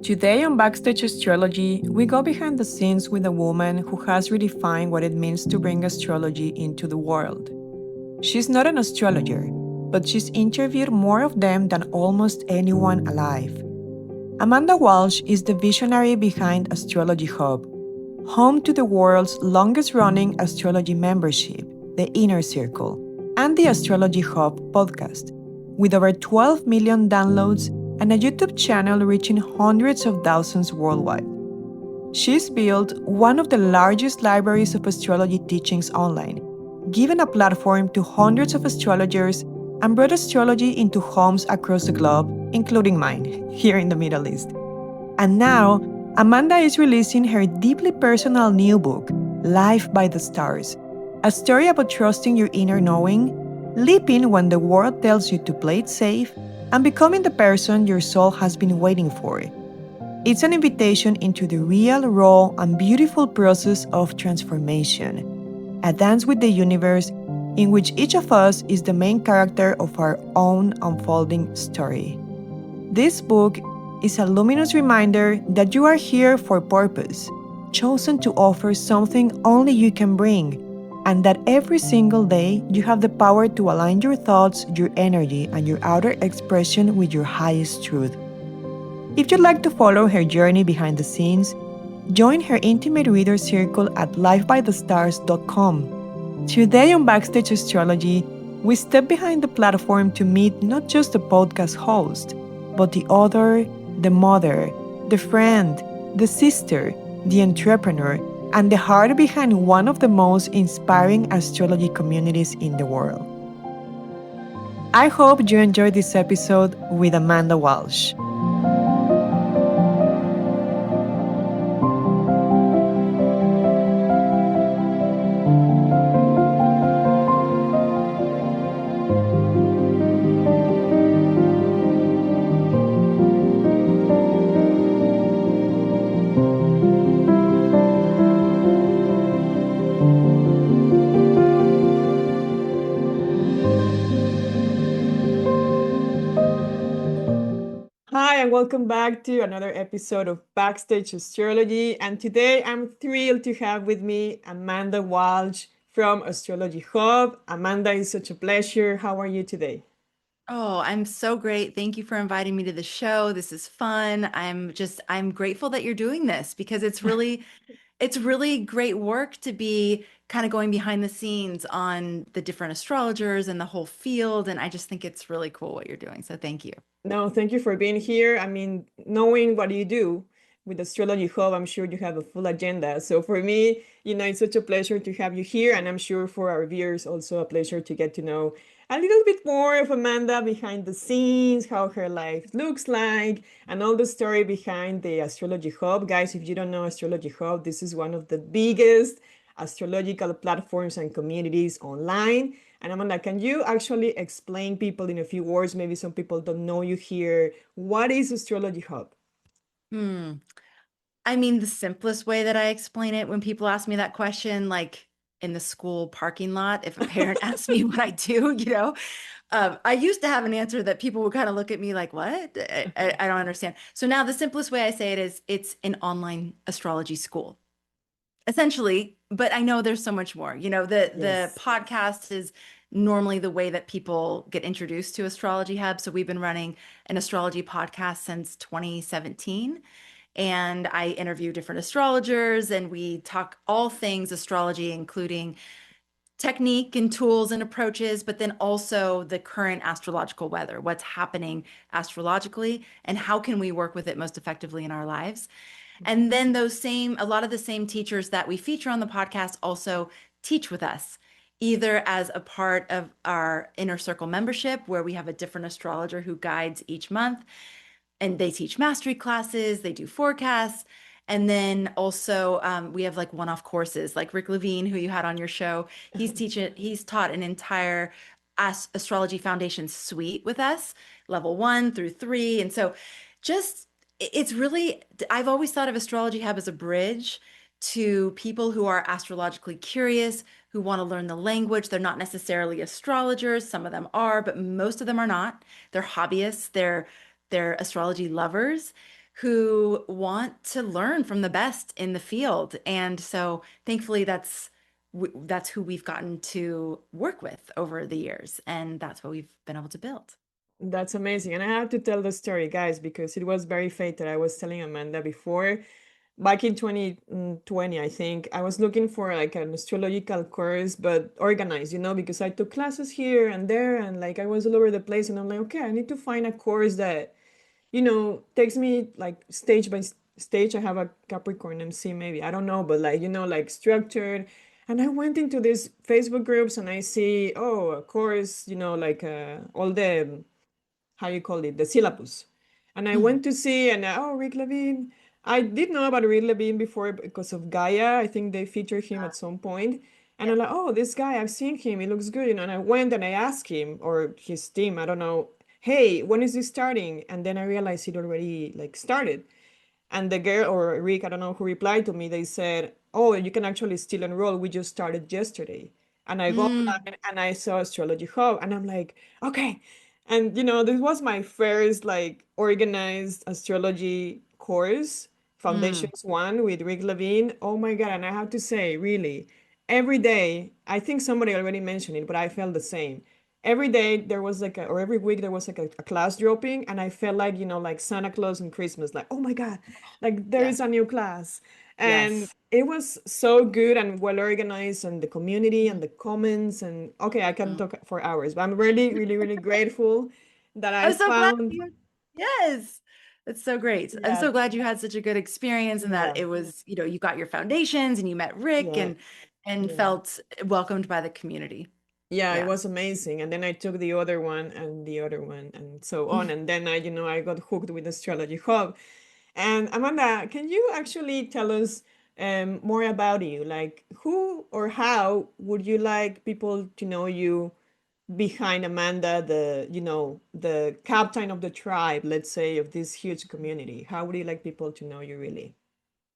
Today on Backstage Astrology, we go behind the scenes with a woman who has redefined what it means to bring astrology into the world. She's not an astrologer, but she's interviewed more of them than almost anyone alive. Amanda Walsh is the visionary behind Astrology Hub, home to the world's longest running astrology membership, the Inner Circle, and the Astrology Hub podcast, with over 12 million downloads and a YouTube channel reaching hundreds of thousands worldwide. She's built one of the largest libraries of astrology teachings online, given a platform to hundreds of astrologers, and brought astrology into homes across the globe, including mine, here in the Middle East. And now, Amanda is releasing her deeply personal new book, Life by the Stars, a story about trusting your inner knowing, leaping when the world tells you to play it safe, and becoming the person your soul has been waiting for. It's an invitation into the real, raw, and beautiful process of transformation, a dance with the universe in which each of us is the main character of our own unfolding story. This book is a luminous reminder that you are here for purpose, chosen to offer something only you can bring, and that every single day you have the power to align your thoughts, your energy, and your outer expression with your highest truth. If you'd like to follow her journey behind the scenes, join her intimate reader circle at lifebythestars.com. Today on Backstage Astrology, we step behind the platform to meet not just the podcast host, but the author, the mother, the friend, the sister, the entrepreneur, and the heart behind one of the most inspiring astrology communities in the world. I hope you enjoyed this episode with Amanda Walsh. Hi, and welcome back to another episode of Backstage Astrology. And today I'm thrilled to have with me Amanda Walsh from Astrology Hub. Amanda, it's such a pleasure. How are you today? Oh, I'm so great. Thank you for inviting me to the show. This is fun. I'm grateful that you're doing this because it's really great work to be kind of going behind the scenes on the different astrologers and the whole field. And I just think it's really cool what you're doing. So thank you. No, thank you for being here. I mean, knowing what you do with Astrology Hub, I'm sure you have a full agenda. So for me, it's such a pleasure to have you here. And I'm sure for our viewers, also a pleasure to get to know a little bit more of Amanda behind the scenes, how her life looks like, and all the story behind the Astrology Hub. Guys, if you don't know Astrology Hub, this is one of the biggest astrological platforms and communities online. And Amanda, can you actually explain people in a few words? Maybe some people don't know you here. What is Astrology Hub? Hmm. I mean, the simplest way that I explain it when people ask me that question, like in the school parking lot, if a parent asks me what I do, I used to have an answer that people would kind of look at me like, what? I don't understand. So now the simplest way I say it is it's an online astrology school, essentially. But I know there's so much more. The Yes. podcast is normally the way that people get introduced to Astrology Hub. So we've been running an astrology podcast since 2017. And I interview different astrologers and we talk all things astrology, including technique and tools and approaches, but then also the current astrological weather, what's happening astrologically, and how can we work with it most effectively in our lives. And then a lot of the same teachers that we feature on the podcast also teach with us, either as a part of our inner circle membership, where we have a different astrologer who guides each month, and they teach mastery classes, they do forecasts. And then also we have like one-off courses like Rick Levine, who you had on your show. He's taught an entire astrology foundation suite with us, level 1 through 3. And so just it's really, I've always thought of Astrology Hub as a bridge to people who are astrologically curious, who want to learn the language. They're not necessarily astrologers. Some of them are, but most of them are not. They're hobbyists. They're astrology lovers, who want to learn from the best in the field. And so thankfully that's who we've gotten to work with over the years, and that's what we've been able to build. That's amazing. And I have to tell the story, guys, because it was very fated. I was telling Amanda before, back in 2020, I think, I was looking for like an astrological course, but organized, because I took classes here and there, and like I was all over the place. And I'm like, okay, I need to find a course that takes me like stage by stage. I have a Capricorn MC, maybe, I don't know, but like, like structured. And I went into these Facebook groups and I see, oh, a course, like all the, how you call it, the syllabus. And I Mhm. went to see, and oh, Rick Levine. I did know about Rick Levine before because of Gaia. I think they featured him at some point. And Yeah. I'm like, oh, this guy, I've seen him. He looks good. And I went and I asked him or his team, I don't know, hey, when is this starting? And then I realized it already like started. And the girl or Rick, I don't know who replied to me, they said, oh, you can actually still enroll. We just started yesterday. And I go Mm, online and I saw Astrology Hub and I'm like, okay. And this was my first like organized astrology course, mm, Foundations One with Rick Levine. Oh my God. And I have to say, really, every day, I think somebody already mentioned it, but I felt the same. Every day there was like or every week there was like a class dropping, and I felt like, like Santa Claus and Christmas, like, oh my God, like there is yes. a new class. And Yes. it was so good and well organized, and the community and the comments, and okay, I can Mm. talk for hours, but I'm really, really, really grateful that I I'm so glad found, you, yes, it's so great. I'm yeah, so glad you had such a good experience and that yeah, it was, you got your foundations and you met Rick yeah, and yeah. felt welcomed by the community. Yeah, it Yeah. was amazing. And then I took the other one and the other one and so on. And then I got hooked with Astrology Hub. And Amanda, can you actually tell us more about you? Like, who or how would you like people to know you behind Amanda, the captain of the tribe, let's say, of this huge community? How would you like people to know you really?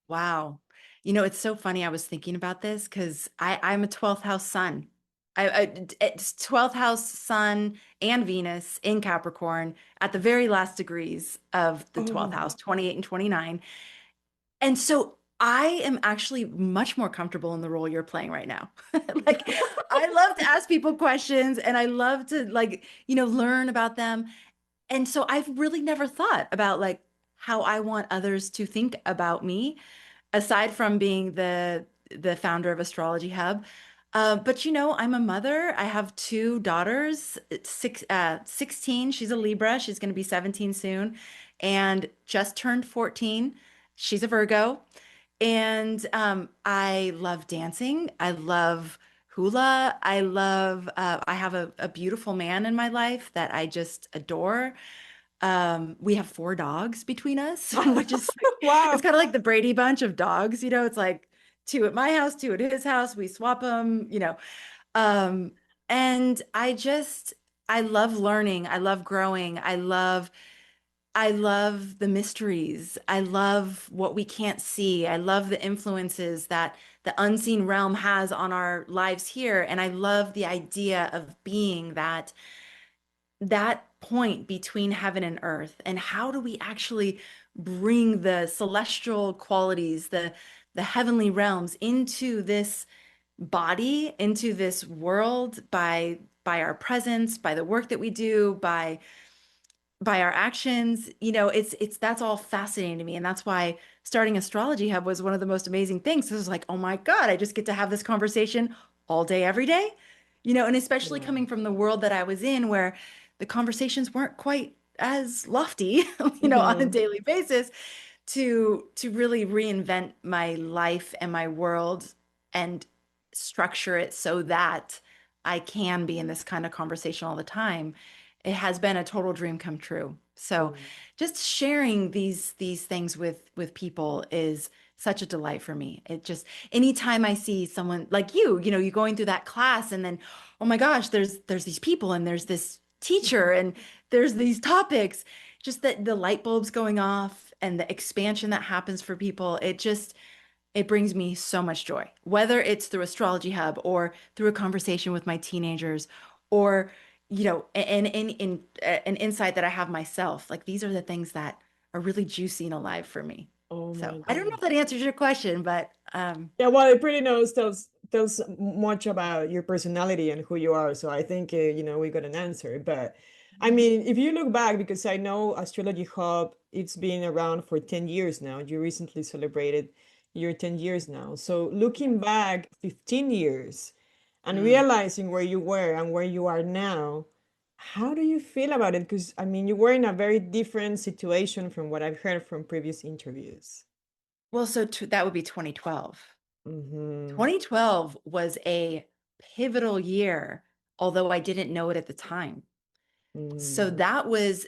Wow. It's so funny. I was thinking about this because I'm a 12th house sun. It's 12th house sun and Venus in Capricorn at the very last degrees of the 12th Oh, house, 28 and 29. And so I am actually much more comfortable in the role you're playing right now. Like, I love to ask people questions and I love to, like, learn about them. And so I've really never thought about like how I want others to think about me aside from being the founder of Astrology Hub. But I'm a mother. I have two daughters, 16. She's a Libra. She's going to be 17 soon, and just turned 14. She's a Virgo. And I love dancing. I love hula. I have a beautiful man in my life that I just adore. We have four dogs between us, which is like, it's wow. kind of like the Brady Bunch of dogs, it's like two at my house, two at his house. We swap them. Um, and I love learning. I love growing. I love the mysteries. I love what we can't see. I love the influences that the unseen realm has on our lives here. And I love the idea of being that point between heaven and earth, and how do we actually bring the celestial qualities, the heavenly realms into this body, into this world by our presence, by the work that we do, by our actions. It's that's all fascinating to me, and that's why starting Astrology Hub was one of the most amazing things. It was like, oh my God, I just get to have this conversation all day, every day. And especially Yeah. coming from the world that I was in, where the conversations weren't quite as lofty, on a Mhm. daily basis, to really reinvent my life and my world and structure it so that I can be in this kind of conversation all the time. It has been a total dream come true. So Mm. just sharing these things with people is such a delight for me. It just anytime I see someone like you going through that class, and then, oh my gosh, there's these people and there's this teacher and there's these topics, just that the light bulbs going off and the expansion that happens for people, it brings me so much joy, whether it's through Astrology Hub or through a conversation with my teenagers, or an insight that I have myself. Like, these are the things that are really juicy and alive for me. Oh So my I don't know God. if that answers your question, but Yeah, well, it pretty knows tells much about your personality and who you are. So I think we got an answer. But I mean, if you look back, because I know Astrology Hub, it's been around for 10 years now. You recently celebrated your 10 years now. So looking back 15 years and mm. realizing where you were and where you are now, how do you feel about it? Because I mean, you were in a very different situation from what I've heard from previous interviews. Well, so that would be 2012. Mm-hmm. 2012 was a pivotal year, although I didn't know it at the time. So Mm, that was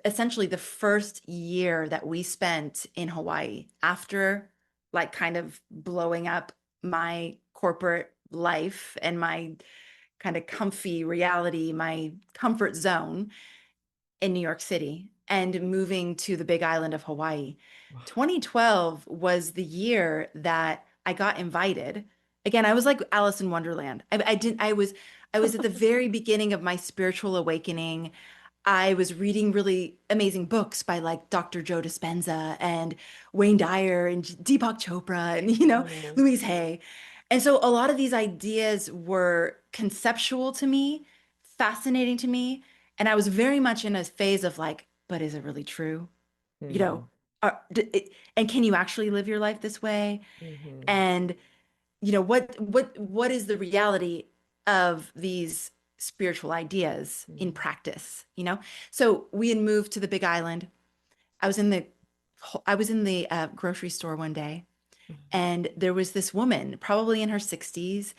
essentially the first year that we spent in Hawaii after like kind of blowing up my corporate life and my kind of comfy reality, my comfort zone in New York City and moving to the big island of Hawaii. wow. 2012 was the year that I got invited. Again, I was like Alice in Wonderland. I didn't, I was at the very beginning of my spiritual awakening. I was reading really amazing books by like Dr. Joe Dispenza and Wayne Dyer and Deepak Chopra and, Oh, Louise Hay. And so a lot of these ideas were conceptual to me, fascinating to me. And I was very much in a phase of like, but is it really true? You know, mm, and can you actually live your life this way? mhm, And what is the reality of these spiritual ideas in mm, practice, so we had moved to the big island. I was in the grocery store one day, and there was this woman probably in her 60s,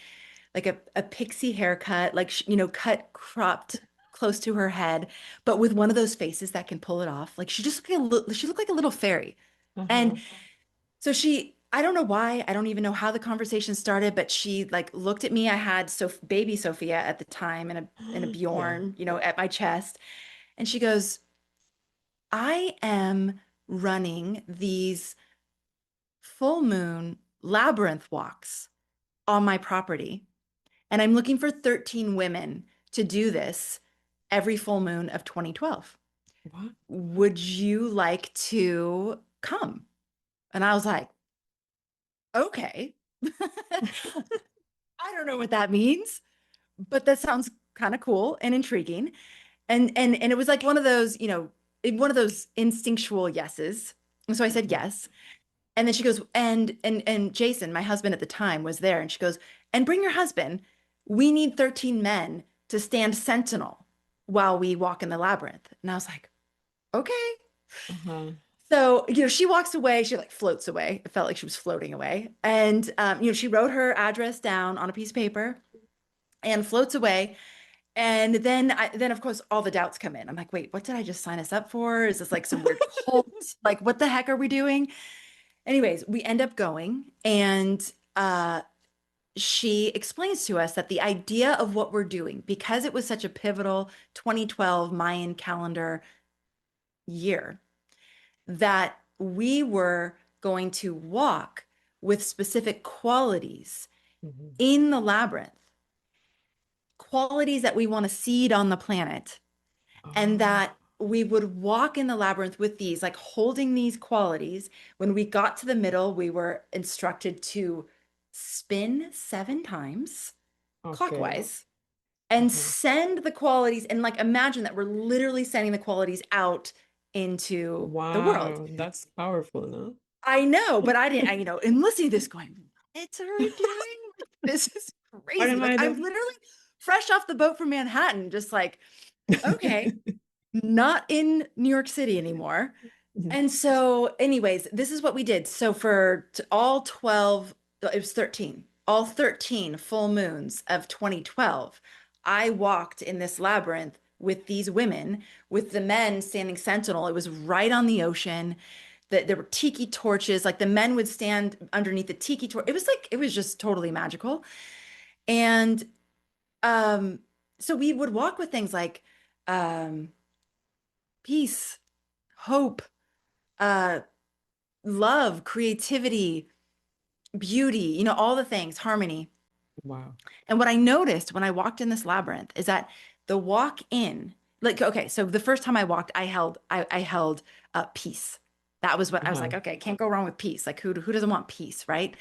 like a pixie haircut, like cut cropped close to her head, but with one of those faces that can pull it off. Like she looked like a little fairy. uh-huh, And so I don't know why, I don't even know how the conversation started, but she like looked at me. I had baby Sophia at the time and a yeah. Bjorn, at my chest. And she goes, I am running these full moon labyrinth walks on my property, and I'm looking for 13 women to do this every full moon of 2012. What? Would you like to come? And I was like, okay. I don't know what that means, but that sounds kind of cool and intriguing. And it was like one of those, one of those instinctual yeses. And so I said Mhm. yes. And then she goes, and Jason, my husband at the time, was there, and she goes, and bring your husband. We need 13 men to stand sentinel while we walk in the labyrinth. And I was like, okay. Uh-huh. So, she walks away, she like floats away. It felt like she was floating away. And she wrote her address down on a piece of paper and floats away. And then of course all the doubts come in. I'm like, wait, what did I just sign us up for? Is this like some weird cult? Like, what the heck are we doing? Anyways, we end up going, and she explains to us that the idea of what we're doing, because it was such a pivotal 2012 Mayan calendar year, that we were going to walk with specific qualities Mhm. in the labyrinth, qualities that we want to seed on the planet, and Oh, that we would walk in the labyrinth with these, like holding these qualities. When we got to the middle, we were instructed to spin 7 times okay. clockwise and Uh-huh. send the qualities, and like imagine that we're literally sending the qualities out into the world. Wow, that's powerful, no? I know, but I didn't, in listening to this going, what are we doing? This is What crazy. am Like I I'm doing? literally fresh off the boat from Manhattan, just like, okay, not in New York City anymore. And so, anyways, this is what we did. So for all 12, it was 13, all 13 full moons of 2012, I walked in this labyrinth with these women, with the men standing sentinel. It was right on the ocean. That there were tiki torches. Like the men would stand underneath the tiki torch. It was just totally magical. And um, so we would walk with things like um, peace, hope, uh, love, creativity, beauty, all the things, harmony. Wow. And what I noticed when I walked in this labyrinth is that the walk in, like, okay, so the first time I walked, I held peace. That was what I was Uh-huh. like, okay, can't go wrong with peace. Like who doesn't want peace, right?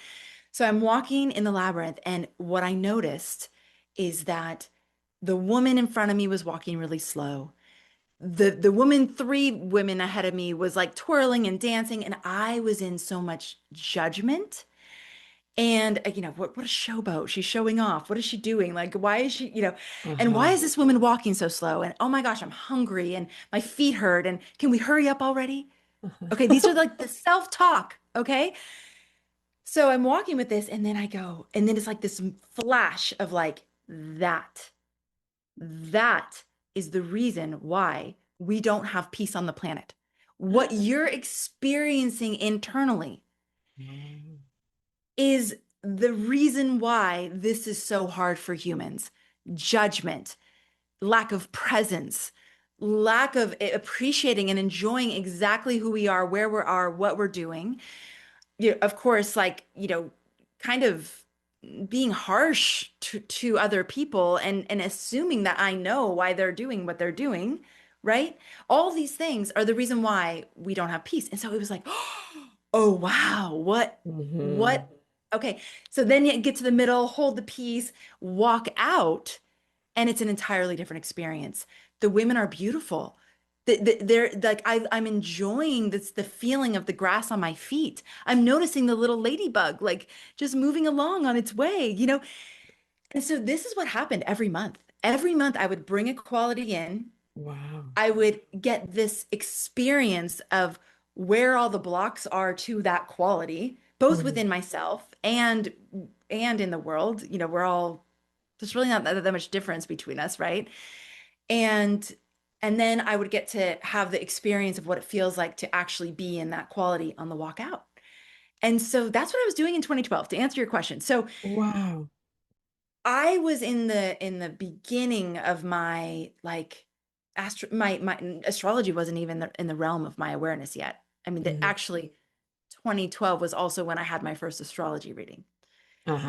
So I'm walking in the labyrinth, and what I noticed is that the woman in front of me was walking really slow. The woman, three women ahead of me was like twirling and dancing, and I was in so much judgment. And what a showboat. She's showing off. What is she doing? Like, why is she, and why Uh-huh. is this woman walking so slow? And oh my gosh, I'm hungry and my feet hurt. And can we hurry up already? Okay, these are like the self-talk. Okay. So I'm walking with this, and then I go, and then it's like this flash of like that is the reason why we don't have peace on the planet. What you're experiencing internally is the reason why this is so hard for humans. Judgment, lack of presence, lack of appreciating and enjoying exactly who we are, where we are, what we're doing. Of course, like, kind of being harsh to other people and assuming that I know why they're doing what they're doing, right? All these things are the reason why we don't have peace. And so it was like, oh wow, Mm-hmm. what okay. So then you get to the middle, hold the peace, walk out, and it's an entirely different experience. The women are beautiful. They're like I'm enjoying the feeling of the grass on my feet. I'm noticing the little ladybug like just moving along on its way. And so this is what happened every month. Every month I would bring a quality in. Wow. I would get this experience of where all the blocks are to that quality, both Mm-hmm. within myself and in the world. We're all there's really not that much difference between us, right? And and then I would get to have the experience of what it feels like to actually be in that quality on the walk out. And so that's what I was doing in 2012 to answer your question. So Wow. I was in the beginning of my like my astrology wasn't even in the realm of my awareness yet. I mean, Mm-hmm. actually 2012 was also when I had my first astrology reading.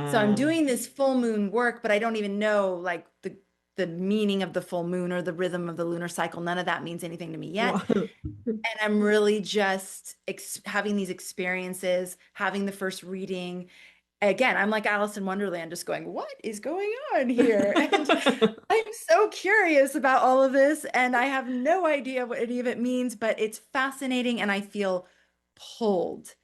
So I'm Uh-huh. doing this full moon work, but I don't even know like the meaning of the full moon or the rhythm of the lunar cycle. None of that means anything to me yet. Wow. And I'm really just having these experiences, having the first reading. Again, I'm like Alice in Wonderland, just going, what is going on here? And I'm so curious about all of this, and I have no idea what any of it means, but it's fascinating, and I feel pulled,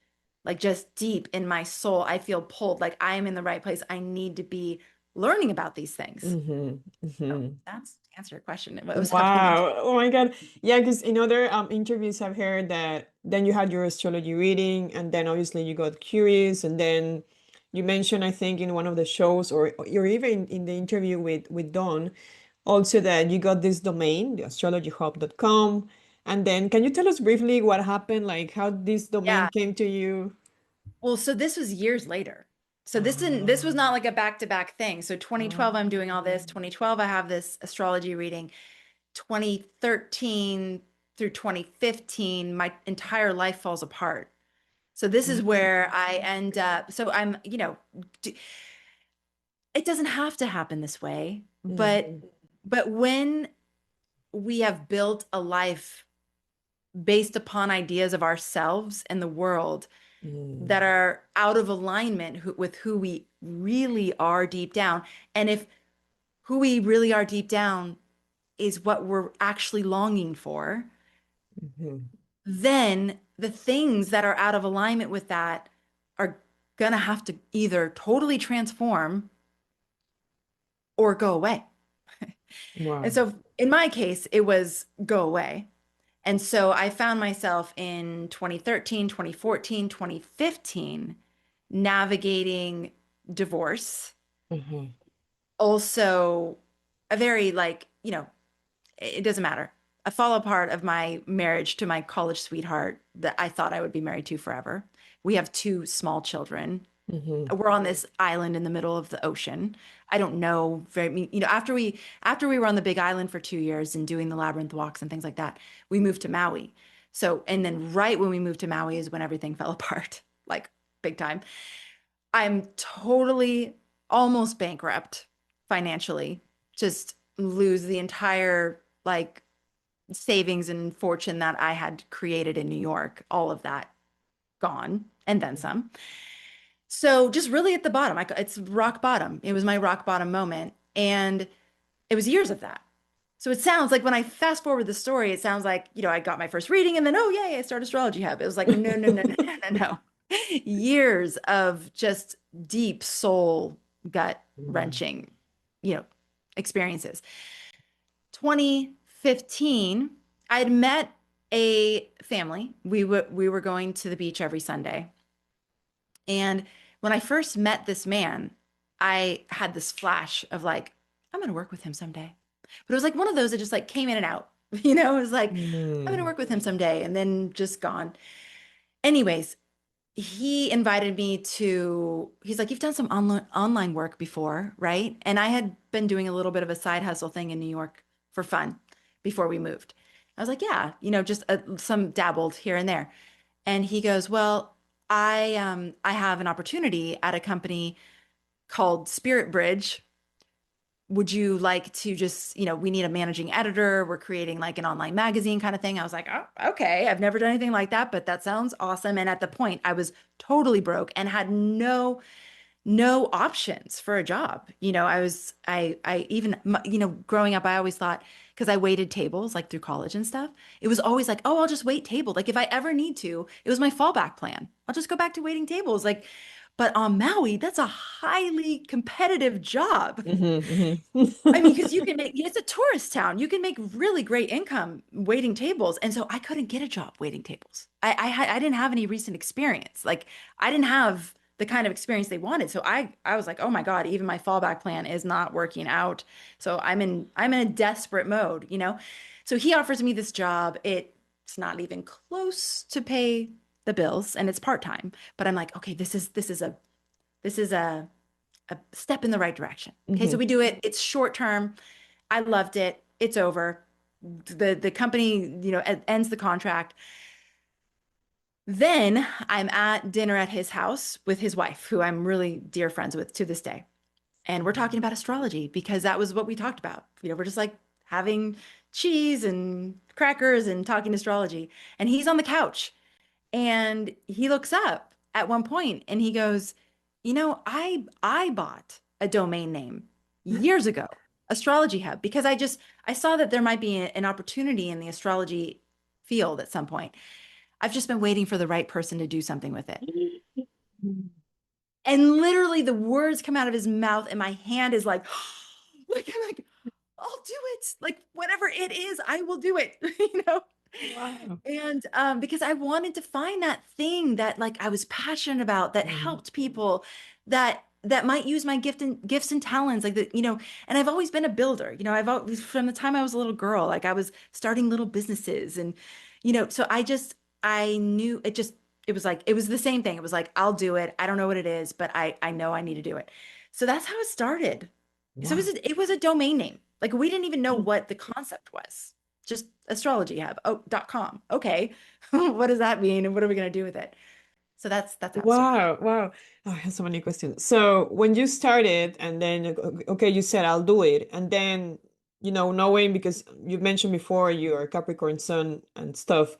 like just deep in my soul. I feel pulled, like I am in the right place. I need to be learning about these things. Mm-hmm. So Mm-hmm. that's to answer your question. What was happening in Wow. Oh my God. Yeah, because in other interviews I've heard that then you had your astrology reading and then obviously you got curious and then you mentioned I think in one of the shows or you're even in the interview with Dawn also that you got this domain, the astrologyhub.com. And then can you tell us briefly what happened, like how this domain Yeah. came to you? Well, so this was years later. So this was Ah, not like a back-to-back thing. So 2012, I'm doing all this. ah. 2012, I have this astrology reading. 2013 through 2015, my entire life falls apart. So this is where I end up. So it doesn't have to happen this way, but Mhm, when we have built a life based upon ideas of ourselves and the world that mhm, are out of alignment with who we really are deep down. And if who we really are deep down is what we're actually longing for, mhm, then the things that are out of alignment with that are gonna have to either totally transform or go away. And wow. so in my case, it was go away. And so I found myself in 2013, 2014, 2015 navigating divorce. Mhm, Also, a very like, it doesn't matter. A fall apart of my marriage to my college sweetheart that I thought I would be married to forever. We have two small children. mhm, We're on this island in the middle of the ocean. I don't know very, after we were on the Big Island for 2 years and doing the labyrinth walks and things like that, we moved to Maui. So, and then right when we moved to Maui is when everything fell apart, like big time. I'm totally almost bankrupt financially, just lose the entire like savings and fortune that I had created in New York, all of that gone and then some. So just really at the bottom, it's rock bottom. It was my rock bottom moment. And it was years of that. So it sounds like when I fast forward the story, it sounds like, I got my first reading and then, oh, yeah, I started Astrology Hub. It was like, no, no, no, no, no, no, no. Years of just deep soul gut Mm. wrenching, you know, experiences. 2015, I'd met a family. We were going to the beach every Sunday. And when I first met this man, I had this flash of like, I'm going to work with him someday. But it was like one of those that just like came in and out. It was like, I'm going to Mm. work with him someday and then just gone. Anyways, he invited me to, he's like, you've done some online work before, right? And I had been doing a little bit of a side hustle thing in New York for fun before we moved. I was like, yeah, just some dabbled here and there. And he goes, well, I have an opportunity at a company called Spirit Bridge. Would you like to just, we need a managing editor. We're creating like an online magazine kind of thing. I was like, oh, okay. I've never done anything like that, but that sounds awesome. And at the point, I was totally broke and had no options for a job. I even, growing up, I always thought, because I waited tables like through college and stuff, it was always like, oh, I'll just wait table. Like if I ever need to, it was my fallback plan. I'll just go back to waiting tables. Like, but on Maui, that's a highly competitive job. Mhm, I mean, because mhm. it's a tourist town. You can make really great income waiting tables. And so I couldn't get a job waiting tables. I didn't have any recent experience. Like I didn't have the kind of experience they wanted. So I was like, oh my God, even my fallback plan is not working out. So I'm in a desperate mode. So he offers me this job. It's not even close to pay the bills and it's part-time. But I'm like, okay, this is a step in the right direction. Okay, so Mhm. we do it. It's short term. I loved it. It's over. The company, ends the contract. Then I'm at dinner at his house with his wife, who I'm really dear friends with to this day. And we're talking about astrology because that was what we talked about. We're just like having cheese and crackers and talking astrology. And he's on the couch and he looks up at one point and he goes, I bought a domain name years ago, Astrology Hub, because I saw that there might be an opportunity in the astrology field at some point. I've just been waiting for the right person to do something with it. And literally the words come out of his mouth and my hand is like, I'm like, I'll do it. Like whatever it is, I will do it, Wow. And because I wanted to find that thing that like I was passionate about that Mm. helped people that might use my gifts and talents like that. And I've always been a builder. I've always from the time I was a little girl, like I was starting little businesses and so I knew it was like it was the same thing. It was like I'll do it. I don't know what it is, but I know I need to do it. So that's how it started. So Wow. it was a domain name. Like we didn't even know what the concept was. Just astrology hub. .com. Okay. What does that mean? And what are we going to do with it? So that's how it started. Wow, wow. Oh, I have so many questions. So when you started and then okay, you said I'll do it. And then, knowing because you mentioned before you're a Capricorn sun and stuff,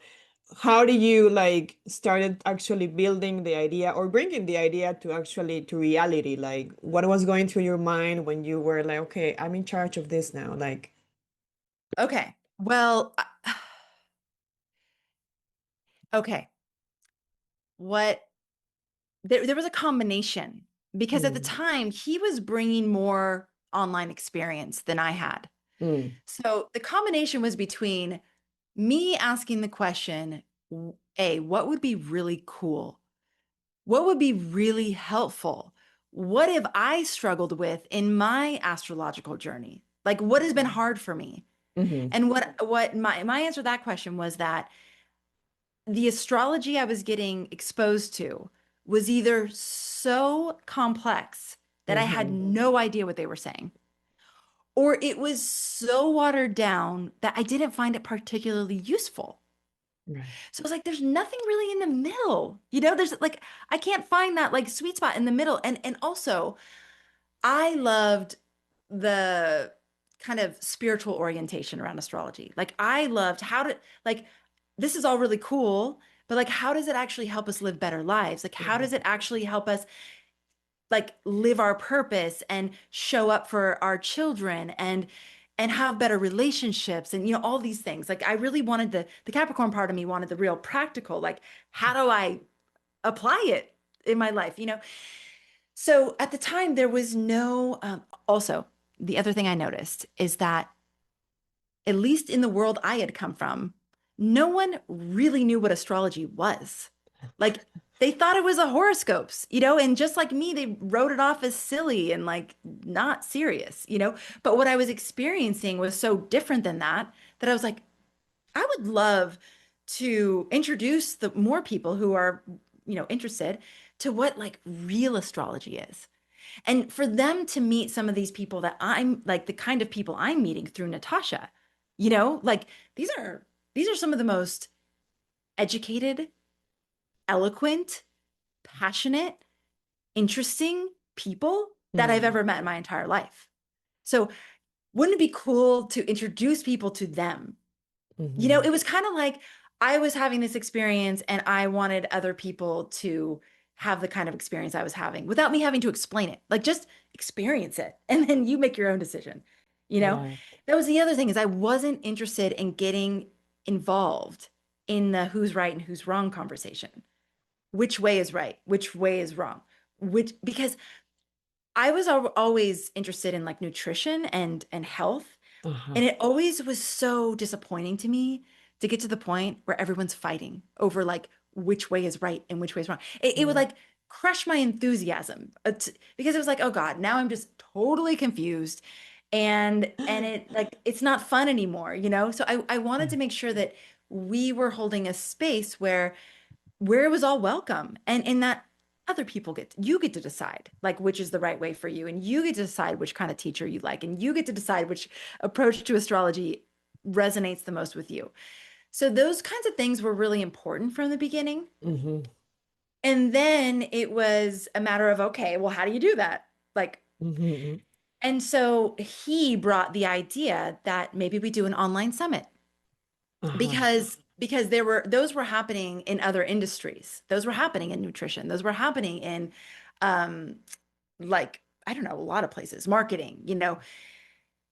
how do you like started actually building the idea or bringing the idea to actually to reality? Like what was going through your mind when you were like, okay, I'm in charge of this now? Like, Okay. Well, okay. What there was a combination because at the mm, time he was bringing more online experience than I had. mm, So the combination was between me asking the question, A, what would be really cool? What would be really helpful? What have I struggled with in my astrological journey? Like what has been hard for me? mm-hmm, And what my answer to that question was that the astrology I was getting exposed to was either so complex that I had mm-hmm, no idea what they were saying, or it was so watered down that I didn't find it particularly useful. right. So I was like, there's nothing really in the middle. There's like I can't find that like sweet spot in the middle. And also I loved the kind of spiritual orientation around astrology. Like I loved how to like this is all really cool, but like how does it actually help us live better lives? Like how Yeah. does it actually help us like live our purpose and show up for our children and have better relationships and all these things. Like I really wanted the Capricorn part of me wanted the real practical, like how do I apply it in my life, So at the time there was no also the other thing I noticed is that at least in the world I had come from, no one really knew what astrology was. Like they thought it was a horoscopes, and just like me, they wrote it off as silly and like not serious. But what I was experiencing was so different than that that I was like, I would love to introduce the more people who are, interested to what like real astrology is. And for them to meet some of these people that I'm like the kind of people I'm meeting through Natasha, like these are these are some of the most educated, eloquent, passionate, interesting people that I've Mm. ever met in my entire life. So wouldn't it be cool to introduce people to them? Mhm. It was kind of like I was having this experience and I wanted other people to have the kind of experience I was having without me having to explain it. Like just experience it and then you make your own decision. You know, Yeah. that was the other thing is I wasn't interested in getting involved in the who's right and who's wrong conversation. Which way is right? Which way is wrong? Which because I was always interested in like nutrition and health. Uh-huh. And it always was so disappointing to me to get to the point where everyone's fighting over like which way is right and which way is wrong. It would Yeah. like crush my enthusiasm because it was like, oh God, now I'm just totally confused. And it like it's not fun anymore. So I wanted to make sure that we were holding a space where it was all welcome and that other people you get to decide like which is the right way for you and you get to decide which kind of teacher you like and you get to decide which approach to astrology resonates the most with you. So those kinds of things were really important from the beginning. Hmm. And then it was a matter of okay, well how do you do that? Like Hmm. and so he brought the idea that maybe we do an online summit Uh-huh. because there were those were happening in other industries. Those were happening in nutrition. Those were happening in um like I don't know, a lot of places, marketing.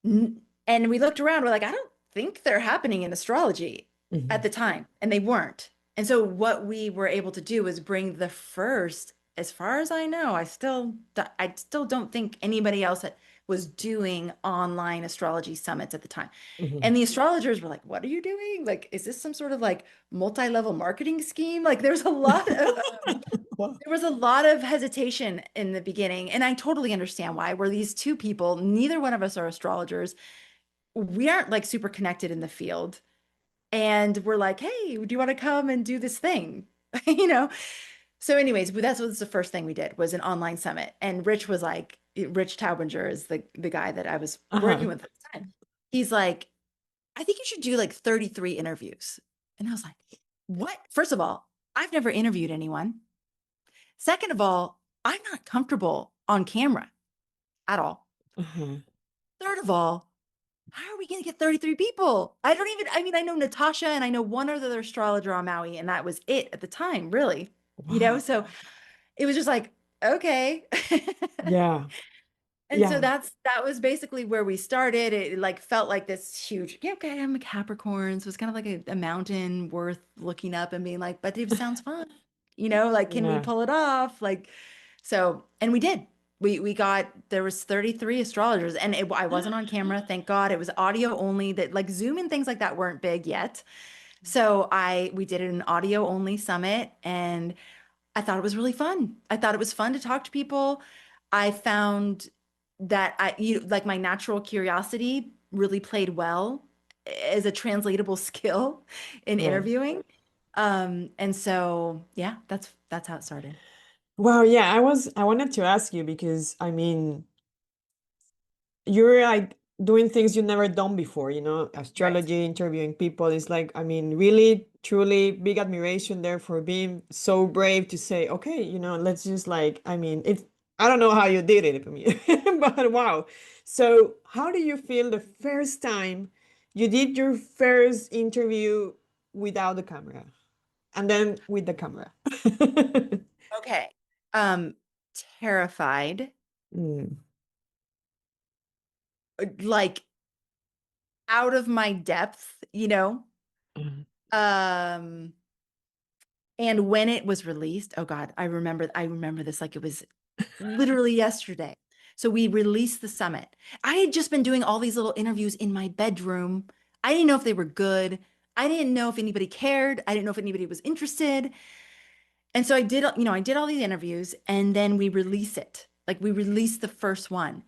And we looked around, we're like, I don't think they're happening in astrology at Hmm. the time, and they weren't. And so what we were able to do was bring the first, as far as I know, I still don't think anybody else was doing online astrology summits at the time. Hmm. And the astrologers were like, "What are you doing? Like, is this some sort of like multi-level marketing scheme?" Like, Wow. there was a lot of hesitation in the beginning, and I totally understand why. We're these two people, neither one of us are astrologers. We aren't like super connected in the field. And we're like, hey, do you want to come and do this thing? You know? So, anyways, but that's what's the first thing we did was an online summit. And Rich was like, Rich Taubinger is the guy that I was working Uh-huh. with at the time. He's like, I think you should do like 33 interviews. And I was like, what? First of all, I've never interviewed anyone. Second of all, I'm not comfortable on camera at all. Uh-huh. Third of all, how are we going to get 33 people? I mean, I know Natasha and I know one other astrologer on Maui, and that was it at the time, really. Wow. So it was just like, okay. Yeah. And so Yeah. that was basically where we started. It like felt like this huge, yeah, okay, I'm a Capricorn. So it's kind of like a mountain worth looking up and being like, but it sounds fun. Like, can we Yeah. pull it off? Like, so, and we did. We got there was 33 astrologers and I wasn't on camera, thank God. It was audio only that like Zoom and things like that weren't big yet. So we did an audio only summit and I thought it was really fun. I thought it was fun to talk to people. I found that like my natural curiosity really played well as a translatable skill in Right. interviewing. And so yeah, that's how it started. Wow, yeah, I wanted to ask you because I mean, you're like doing things you've never done before, Right. astrology, interviewing people. It's like, I mean, really, truly big admiration there for being so brave to say, okay, let's just like, I mean, I don't know how you did it, I mean, but wow. So, how do you feel the first time you did your first interview without the camera and then with the camera? Okay. Um, Terrified, Mm. like out of my depth, you know? Mhm. Um, and when it was released, oh God, I remember this like it was literally yesterday. So we released the summit. I had just been doing all these little interviews in my bedroom. I didn't know if they were good. I didn't know if anybody cared. I didn't know if anybody was interested. And so I did all these interviews and then we release it. Like we released the first one.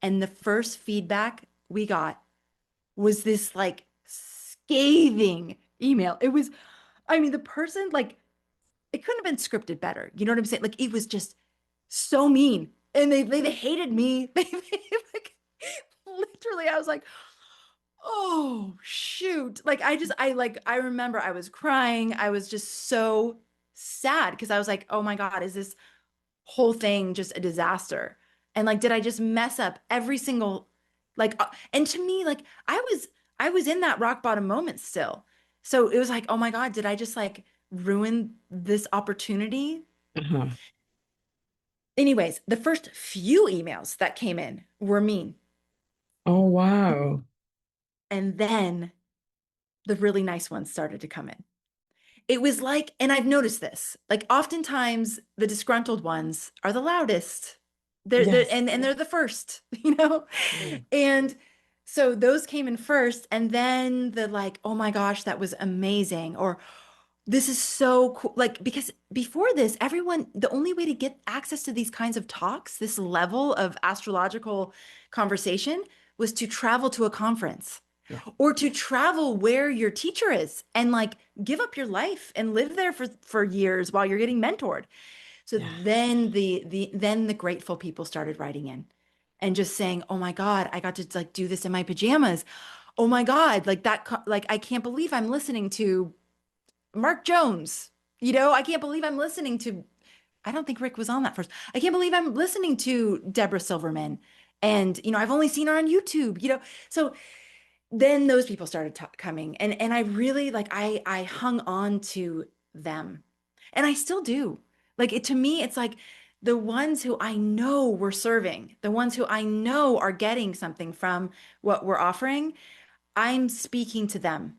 And the first feedback we got was this like scathing email. It was, I mean, the person like it couldn't have been scripted better. You know what I'm saying? Like it was just so mean. And they hated me. Like literally, I was like, oh shoot. Like I remember I was crying. I was just so sad because I was like, oh my God, is this whole thing just a disaster? And like, did I just mess up every single and to me, like I was in that rock bottom moment still. So it was like, oh my God, did I just like ruin this opportunity? Uh-huh. Anyways, the first few emails that came in were mean. Oh, wow. And then the really nice ones started to come in. It was like, and I've noticed this, like oftentimes the disgruntled ones are the loudest. Yes. And they're the first, you know? Mm. And so those came in first, and then the like, oh my gosh, that was amazing, or this is so cool. Like, because before this, everyone, the only way to get access to these kinds of talks, this level of astrological conversation, was to travel to a conference Yeah. or to travel where your teacher is and like give up your life and live there for years while you're getting mentored. So Yeah. then the grateful people started writing in and just saying, "Oh my God, I got to like do this in my pajamas. Oh my God, like like I can't believe I'm listening to Mark Jones. You know, I can't believe I'm listening to, I don't think Rick was on that first. I can't believe I'm listening to Deborah Silverman. And, you know, I've only seen her on YouTube, you know. So then those people started coming and I really like I hung on to them. And I still do. Like it to me, it's like the ones who I know we're serving, the ones who I know are getting something from what we're offering, I'm speaking to them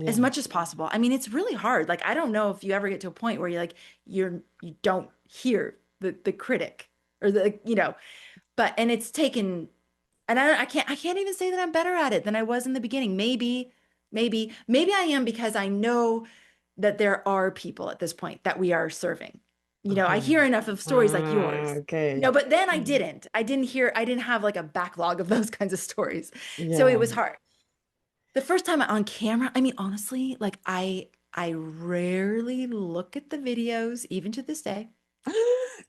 as Yeah. much as possible. I mean, it's really hard. Like, I don't know if you ever get to a point where you don't hear the critic or the, you know, but and it's taken and I can't even say that I'm better at it than I was in the beginning. Maybe I am because I know that there are people at this point that we are serving. You know, I Uh-huh. hear enough of stories like yours. You know, Okay. but then Mm. I didn't have like a backlog of those kinds of stories. So it Yeah. was hard. The first time on camera, I mean, honestly, like I rarely look at the videos, even to this day.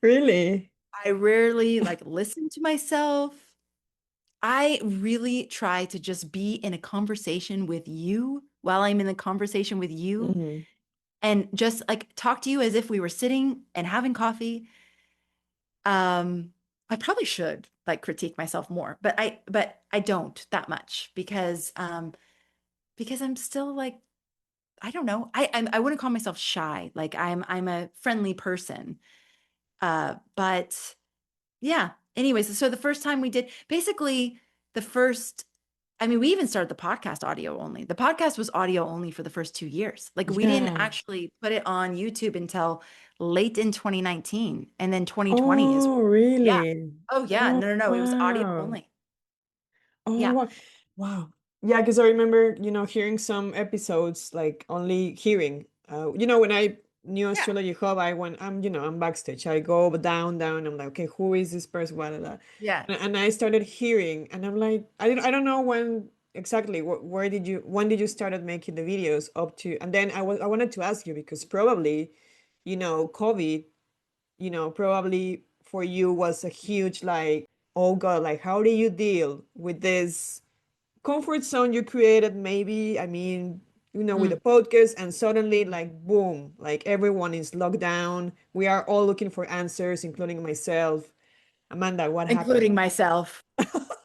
Really? I rarely like listen to myself. I really try to just be in a conversation with you while I'm in a conversation with you Hmm. and just like talk to you as if we were sitting and having coffee. Um, I probably should like critique myself more, but I don't that much because I'm still like I don't know. I wouldn't call myself shy. Like I'm a friendly person. But yeah. Anyways, so the first time we did basically the first I mean, we even started the podcast audio only. The podcast was audio only for the first 2 years. Like we didn't Yeah. actually put it on YouTube until late in 2019. And then 2020 is Oh, yeah. really? Oh yeah. Oh, No. It was audio wow. only. Oh, Yeah. wow. Wow. Yeah, because I remember, hearing some episodes, like only hearing. When I knew Yeah. Astrology Hub, I'm backstage. I go down, down. I'm like, okay, who is this person? Blah, blah, blah. Yes. And I started hearing, and I'm like, I don't know when exactly. When did you started making the videos up to? And then I wanted to ask you because probably, COVID, probably for you was a huge like, oh God, like how do you deal with this comfort zone you created? Maybe, I mean, with the Mm. podcast, and suddenly like boom, like everyone is locked down. We are all looking for answers, including myself. Amanda, what including happened? myself.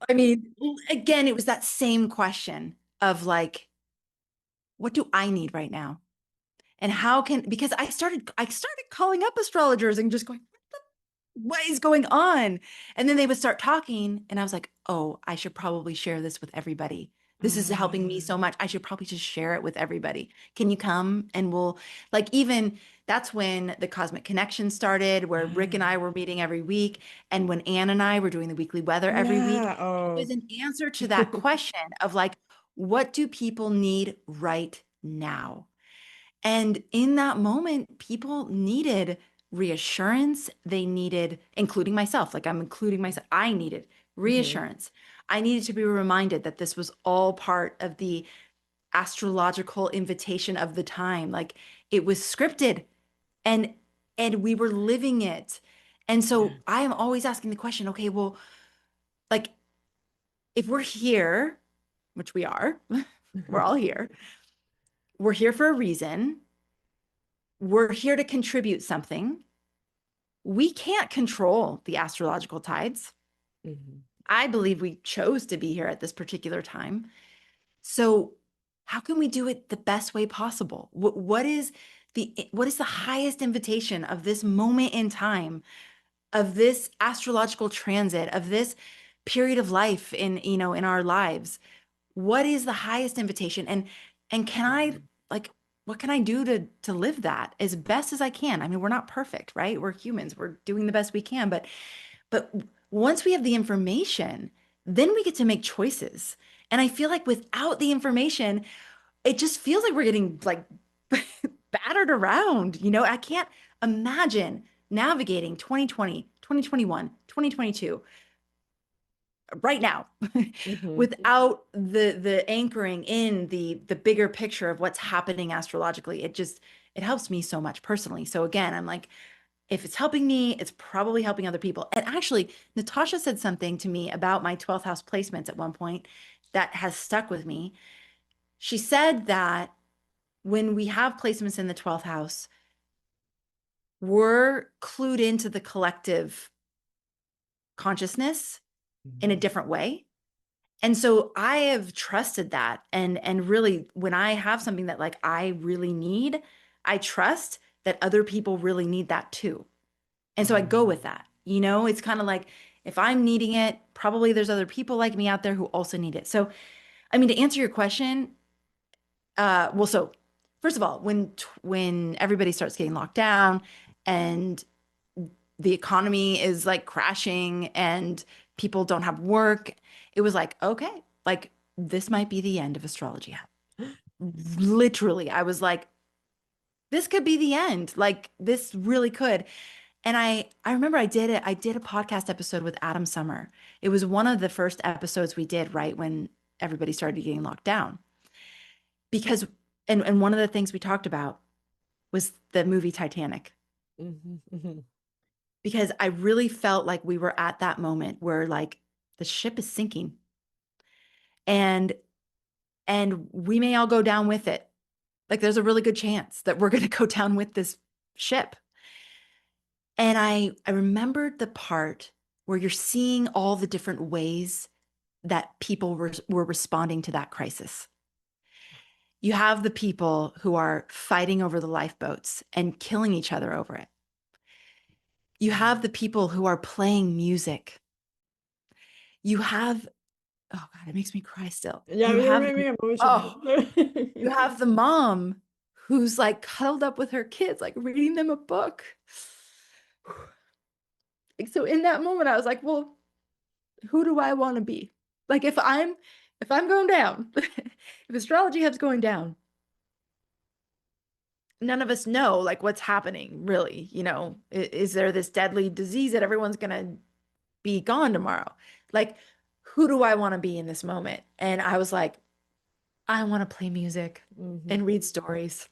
I mean, again, it was that same question of like, what do I need right now? And how can, because I started calling up astrologers and just going, what is going on? And then they would start talking, and I was like, oh, I should probably share this with everybody. This is helping me so much. I should probably just share it with everybody. Can you come? And we'll, like, even that's when the Cosmic Connection started, where Rick and I were meeting every week. And when Anne and I were doing the weekly weather every week, Yeah. it was Oh. an answer to that question of like, what do people need right now? And in that moment, people needed reassurance. They needed, including myself, like I'm including myself, I needed Mhm. reassurance. I needed to be reminded that this was all part of the astrological invitation of the time. Like it was scripted and we were living it. And Yeah. so I am always asking the question, okay, well, like if we're here, which we are, we're all here. We're here for a reason. We're here to contribute something. We can't control the astrological tides. Mhm. I believe we chose to be here at this particular time. So, how can we do it the best way possible? What is the highest invitation of this moment in time, of this astrological transit, of this period of life in our lives? What is the highest invitation? And can I Mhm. like what can I do to live that as best as I can? I mean, we're not perfect, right? We're humans. We're doing the best we can, but once we have the information, then we get to make choices. And I feel like without the information, it just feels like we're getting like battered around. I can't imagine navigating 2020, 2021, 2022 right now Mhm. without the anchoring in the bigger picture of what's happening astrologically. It helps me so much personally. So again, I'm like, if it's helping me, it's probably helping other people. And actually, Natasha said something to me about my 12th house placements at one point that has stuck with me. She said that when we have placements in the 12th house, we're clued into the collective consciousness in a Mhm. different way. And so I have trusted that. And really, when I have something that like I really need, I trust that other people really need that too. And so I go with Oh. that. It's kind of like if I'm needing it, probably there's other people like me out there who also need it. So, I mean, to answer your question, well, so first of all, when everybody starts getting locked down and the economy is like crashing and people don't have work, it was like, okay, like this might be the end of astrology. Literally, I was like, this could be the end. Like this really could. And I remember I did a podcast episode with Adam Summer. It was one of the first episodes we did right when everybody started getting locked down. Because and one of the things we talked about was the movie Titanic. Mhm. Mhm. Because I really felt like we were at that moment where like the ship is sinking and we may all go down with it. Like there's a really good chance that we're going to go down with this ship. And I remembered the part where you're seeing all the different ways that people were responding to that crisis. You have the people who are fighting over the lifeboats and killing each other over it. You have the people who are playing music. You have, oh God, it makes me cry still. Yeah, You you're have, making me emotional. oh, you have the mom who's like cuddled up with her kids, like reading them a book. So in that moment, I was like, well, who do I want to be? Like if I'm going down, if astrology hub's going down, none of us know like what's happening really. Is there this deadly disease that everyone's gonna be gone tomorrow? Like, who do I want to be in this moment? And I was like, I want to play music Mhm. and read stories.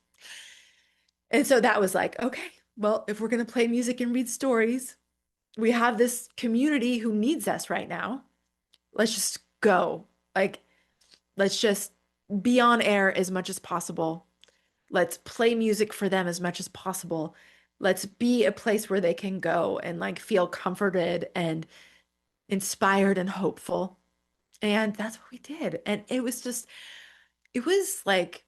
And so that was like, okay, well, if we're gonna play music and read stories, we have this community who needs us right now. Let's just go. Like, let's just be on air as much as possible. Let's play music for them as much as possible. Let's be a place where they can go and like feel comforted and inspired and hopeful. And that's what we did. And it was just, it was like,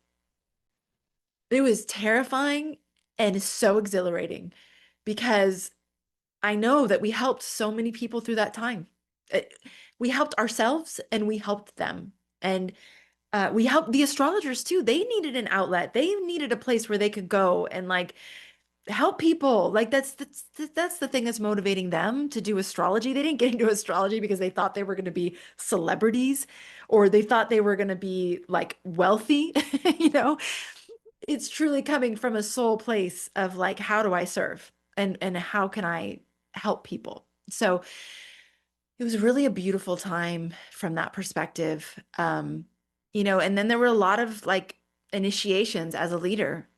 it was terrifying and so exhilarating because I know that we helped so many people through that time. It- we helped ourselves and we helped them. And we helped the astrologers too. They needed an outlet. They needed a place where they could go and like help people. Like that's the thing that's motivating them to do astrology. They didn't get into astrology because they thought they were going to be celebrities or they thought they were going to be like wealthy, you know. It's truly coming from a soul place of like, how do I serve and how can I help people? So it was really a beautiful time from that perspective. And then there were a lot of like initiations as a leader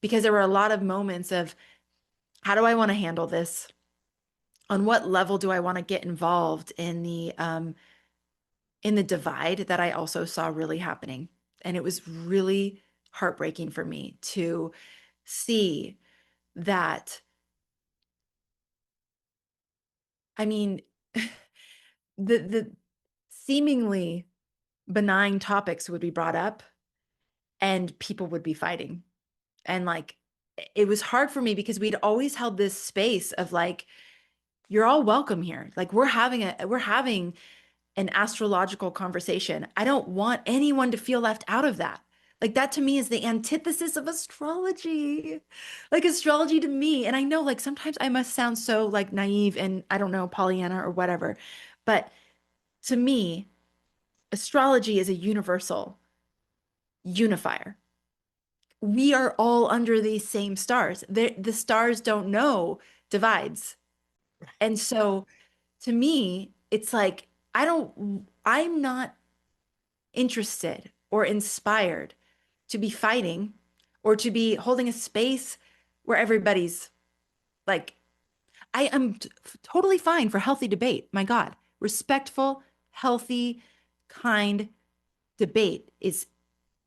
because there were a lot of moments of how do I want to handle this? On what level do I want to get involved in the divide that I also saw really happening? And it was really heartbreaking for me to see that. I mean, the seemingly benign topics would be brought up and people would be fighting. And like it was hard for me because we'd always held this space of like, you're all welcome here. Like we're having an astrological conversation. I don't want anyone to feel left out of that. Like that to me is the antithesis of astrology. Like astrology to me, and I know like sometimes I must sound so like naive and I don't know, Pollyanna or whatever, but to me, astrology is a universal unifier. We are all under these same stars. The stars don't know divides. And so to me, it's like, I'm not interested or inspired to be fighting or to be holding a space where everybody's like, I am totally fine for healthy debate. My God, respectful, healthy, kind debate is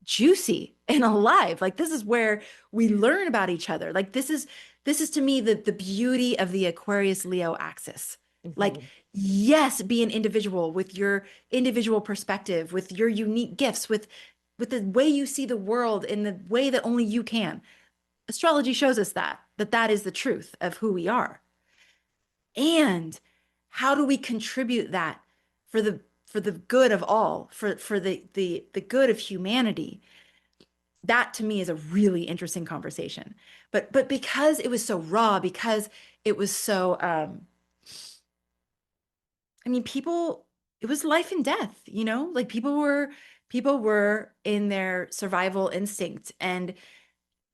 juicy and alive. Like this is where we learn about each other. Like this is to me the beauty of the Aquarius Leo axis. Like Mhm. yes, be an individual with your individual perspective, with your unique gifts, with the way you see the world in the way that only you can. Astrology shows us that is the truth of who we are. And how do we contribute that for the good of all, for the good of humanity? That to me is a really interesting conversation. But because it was so raw, because it was so I mean people it was life and death, you know? Like people were in their survival instinct and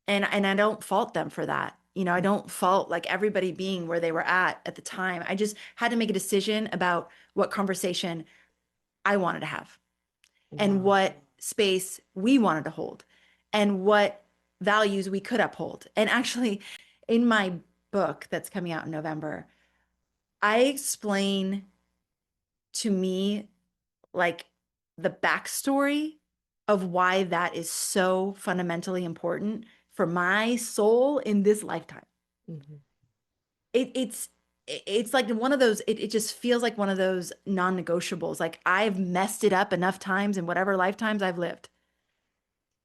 I don't fault them for that. You know, I don't fault like everybody being where they were at the time. I just had to make a decision about what conversation I wanted to have and Wow. what space we wanted to hold and what values we could uphold. And actually, in my book that's coming out in November, I explain to me like the backstory of why that is so fundamentally important for my soul in this lifetime. Mhm. It's like one of those it just feels like one of those non-negotiables. Like I've messed it up enough times in whatever lifetimes I've lived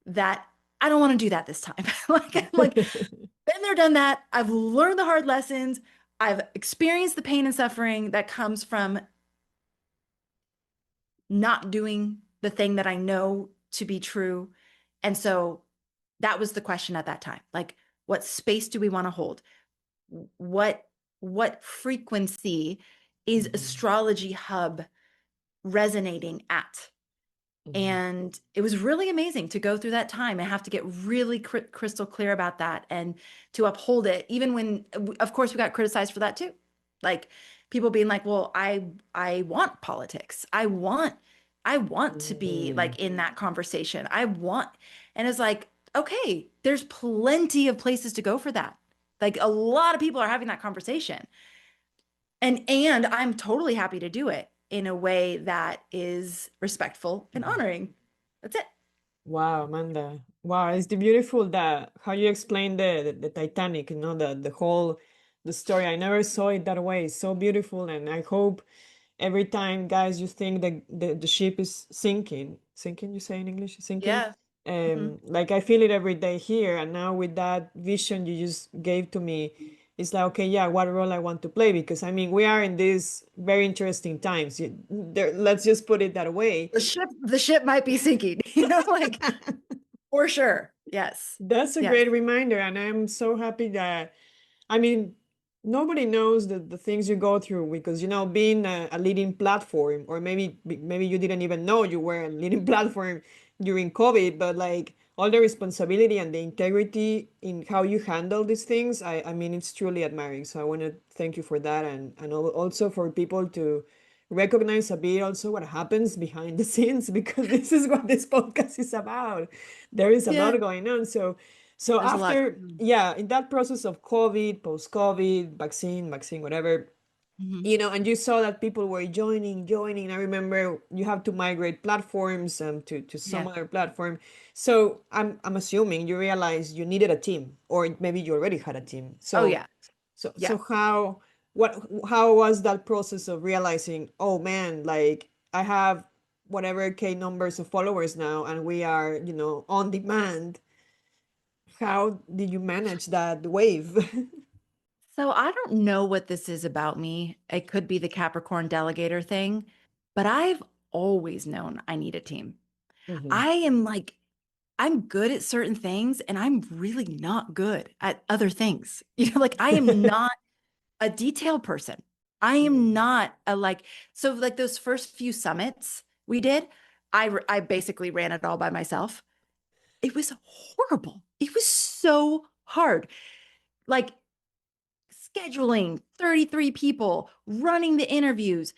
that I don't want to do that this time. Like I'm like, been there, done that. I've learned the hard lessons. I've experienced the pain and suffering that comes from not doing the thing that I know to be true. And so that was the question at that time. Like, what space do we want to hold? What what frequency is Mhm. astrology hub resonating at? Mhm. And it was really amazing to go through that time and have to get really crystal clear about that and to uphold it, even when, of course, we got criticized for that too. Like people being like, "Well, I want politics. I want to be Mhm. like in that conversation. I want," and it's like, okay, there's plenty of places to go for that. Like a lot of people are having that conversation, and I'm totally happy to do it in a way that is respectful and Mhm. honoring. That's it. Wow, Amanda. Wow, it's the beautiful that how you explain the Titanic, the whole the story. I never saw it that way. It's so beautiful, and I hope every time, guys, you think that the ship is sinking, you say in English, sinking. Yeah. Hmm. Like I feel it every day here, and now with that vision you just gave to me, it's like, okay, yeah, what role I want to play, because I mean we are in these very interesting times. Let's just put it that way. The ship might be sinking, like for sure. Yes. That's a Yes. great reminder, and I'm so happy that, I mean, nobody knows the things you go through, because being a leading platform, or maybe you didn't even know you were a leading platform during COVID, but like all the responsibility and the integrity in how you handle these things, I mean, it's truly admiring. So I want to thank you for that, and also for people to recognize a bit also what happens behind the scenes, because this is what this podcast is about. There is a Yeah. lot going on. So There's a lot. after, yeah, in that process of COVID, post-COVID, vaccine, whatever, Mhm. and you saw that people were joining. I remember you have to migrate platforms to some Yeah. other platform. So I'm assuming you realized you needed a team, or maybe you already had a team. Oh So yeah. so Yeah. so how was that process of realizing, oh man, like I have whatever K numbers of followers now, and we are, on demand. How did you manage that wave? So I don't know what this is about me. It could be the Capricorn delegator thing, but I've always known I need a team. Hmm. I am like, I'm good at certain things and I'm really not good at other things. Like I am not a detail person. I am Mm. not a like, so like those first few summits we did, I basically ran it all by myself. It was horrible. It was so hard. Like scheduling 33 people, running the interviews,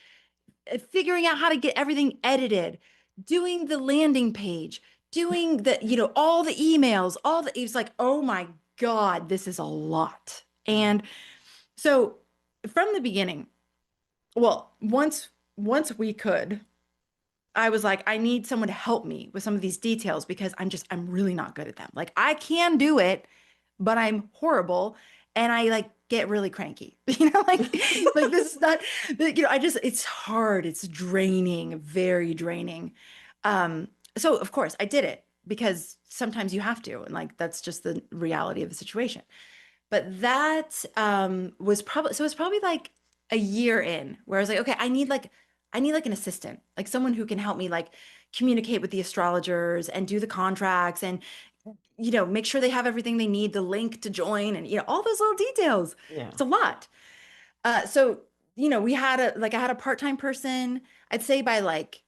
figuring out how to get everything edited, doing the landing page, doing all the emails, it's like, oh my God, this is a lot. Mm. And so from the beginning, well, once we could, I was like, I need someone to help me with some of these details because I'm really not good at them. Like I can do it, but I'm horrible and I like get really cranky. Like this is not, it's hard, it's draining, very draining. So of course I did it because sometimes you have to, and like that's just the reality of the situation. But that was probably so it's probably like a year in where I was like, okay, I need like an assistant, like someone who can help me like communicate with the astrologers and do the contracts and make sure they have everything they need, the link to join and all those little details. Yeah. It's a lot. So we had I had a part-time person, I'd say by like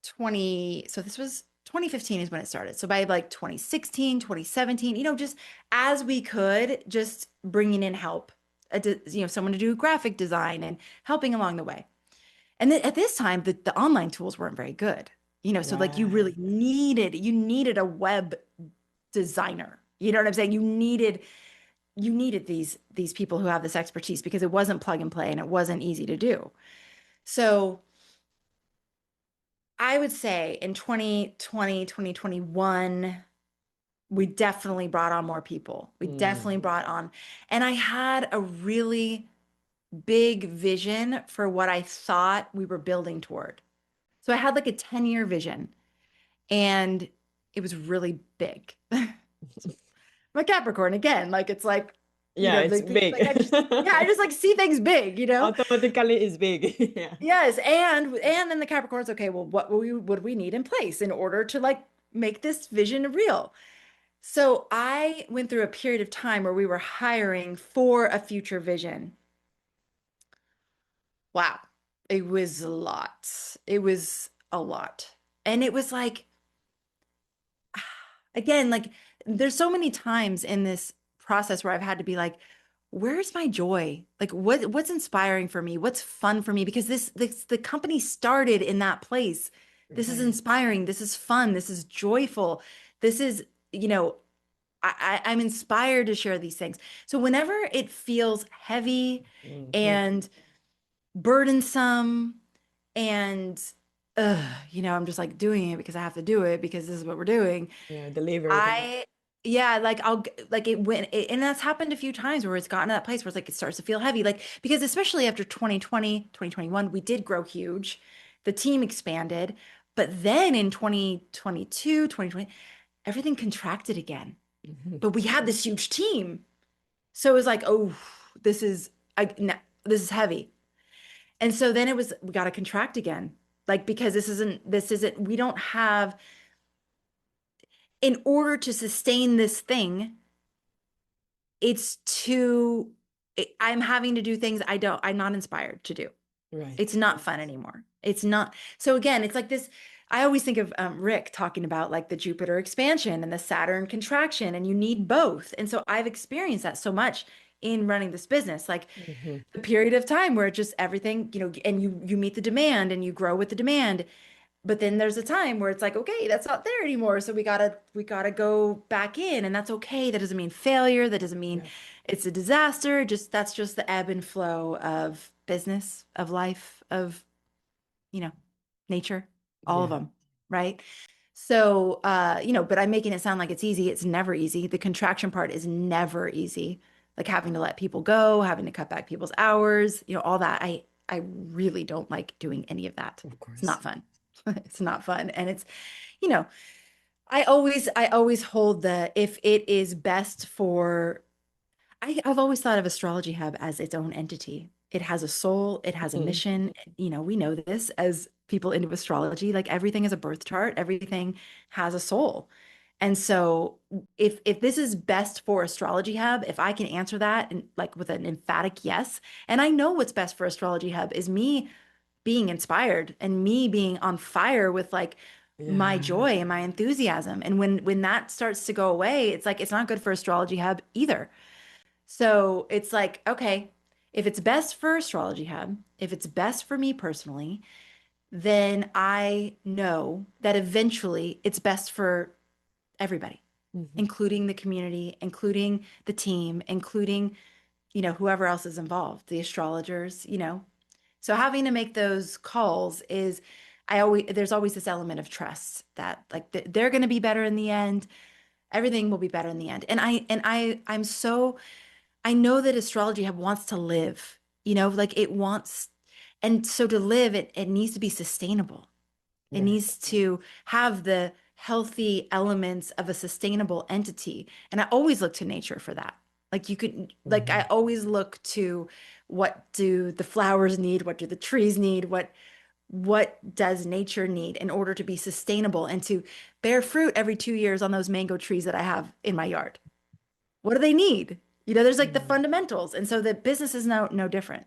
20, so this was 2015 is when it started. So by like 2016, 2017, just as we could, just bringing in help, someone to do graphic design and helping along the way. And then at this time, the online tools weren't very good, so like Right. you needed a web designer. You know what I'm saying? You needed these people who have this expertise because it wasn't plug and play and it wasn't easy to do. So I would say in 2020, 2021, we definitely brought on more people. We Mm. definitely brought on, and I had a really big vision for what I thought we were building toward. So I had like a 10-year vision, and it was really big. So my Capricorn again, like it's like, Yeah, it's like big. I just like see things big. Automatically it's big. Yeah. Yes, and then the Capricorn's okay, well, what do we need in place in order to like make this vision real? So I went through a period of time where we were hiring for a future vision. Wow. It was a lot. It was a lot. And it was like, again, like there's so many times in this process where I've had to be like, where's my joy? Like what's inspiring for me? What's fun for me? Because this the company started in that place. This is Right. inspiring. This is fun. This is joyful. This is, you know, I'm inspired to share these things. So whenever it feels heavy Hmm. and burdensome and I'm just like doing it because I have to do it because this is what we're doing. Yeah, delivered. I yeah, like like and that's happened a few times where it's gotten to that place where it's like it starts to feel heavy. Like because especially after 2020, 2021, we did grow huge. The team expanded, but then in 2022, 2020, everything contracted again. Mhm. But we had this huge team. So it was like, oh, this is I no, this is heavy. And so then it was we got to contract again. Like because this isn't we don't have in order to sustain this thing, it's too, I'm having to do things I'm not inspired to do. Right. It's not fun anymore. It's not. So again, it's like this. I always think of Rick talking about like the Jupiter expansion and the Saturn contraction, and you need both. And so I've experienced that so much in running this business, like Hmm. the period of time where it just everything, and you meet the demand and you grow with the demand. But then there's a time where it's like, okay, that's not there anymore. So we gotta go back in, and that's okay. That doesn't mean failure. That doesn't mean Yeah. it's a disaster. Just that's just the ebb and flow of business, of life, of, you know, nature, all of Yeah. them, right? So but I'm making it sound like it's easy. It's never easy. The contraction part is never easy. Like having to let people go, having to cut back people's hours, all that. I really don't like doing any of that. Of It's course. not fun. It's not fun. And it's, you know, I always hold the if it is best for I've always thought of Astrology Hub as its own entity. It has a soul, it has a Mhm. mission. We know this as people into astrology, like everything is a birth chart, everything has a soul. And so if this is best for Astrology Hub, if I can answer that and like with an emphatic yes, and I know what's best for Astrology Hub is me being inspired and me being on fire with like my Yeah. joy and my enthusiasm. And when that starts to go away, it's like it's not good for Astrology Hub either. So it's like, okay, if it's best for Astrology Hub, if it's best for me personally, then I know that eventually it's best for everybody, Mhm. including the community, including the team, including, whoever else is involved, the astrologers. So having to make those calls is there's always this element of trust that like they're going to be better in the end. Everything will be better in the end. I know that Astrology Hub wants to live, like it wants, and so to live, it needs to be sustainable. It Right. needs to have the healthy elements of a sustainable entity. And I always look to nature for that. Like I Mhm. always look to what do the flowers need? What do the trees need? What does nature need in order to be sustainable and to bear fruit every 2 years on those mango trees that I have in my yard? What do they need? There's like the Yeah. fundamentals. And so the business is no different.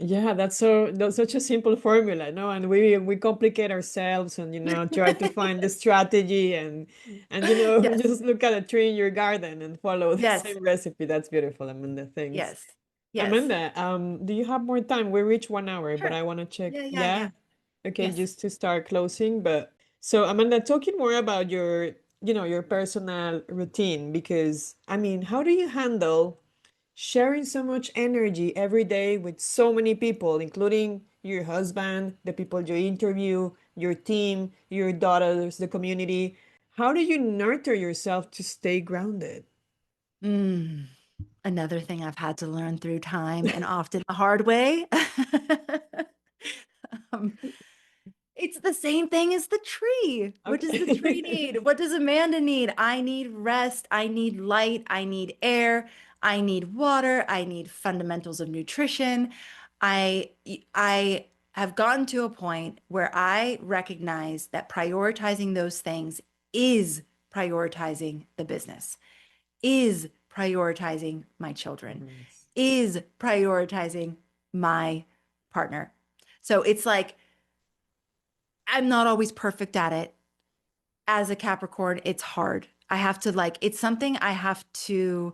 Yeah, that's such a simple formula, no? And we complicate ourselves and try to find the strategy and Yes. just look at a tree in your garden and follow the Yes. same recipe. That's beautiful, Amanda. Thanks. Yes. Yes. Amanda, do you have more time? We reached 1 hour, but Sure. I want to check. Yeah, yeah, Yeah. yeah. Okay, Yes. just to start closing. But so Amanda, talking more about your personal routine, because I mean, how do you handle sharing so much energy every day with so many people, including your husband, the people you interview, your team, your daughters, the community? How do you nurture yourself to stay grounded? Mm, another thing I've had to learn through time and often the hard way. Um, it's the same thing as the tree. What does the tree Okay. need? What does Amanda need? I need rest. I need light. I need air. I need water. I need fundamentals of nutrition. I have gotten to a point where I recognize that prioritizing those things is prioritizing the business, is prioritizing my children, Nice. is prioritizing my partner. So it's like I'm not always perfect at it. As a Capricorn, it's hard. I have to like, it's something I have to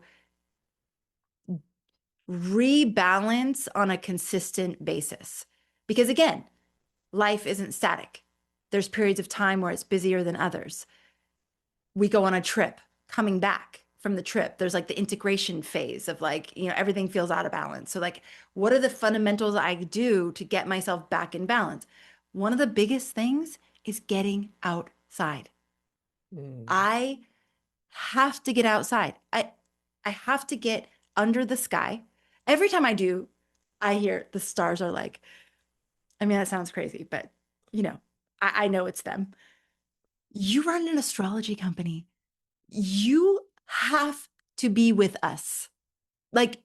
rebalance on a consistent basis. Because again, life isn't static. There's periods of time where it's busier than others. We go on a trip, coming back from the trip, there's like the integration phase of like, everything feels out of balance. So, like, what are the fundamentals I do to get myself back in balance? one of the biggest things is getting outside. Mm. I have to get outside. I have to get under the sky. Every time I do, I hear the stars are like, I mean, that sounds crazy, but you know, I know it's them. You run an astrology company. You have to be with us. Like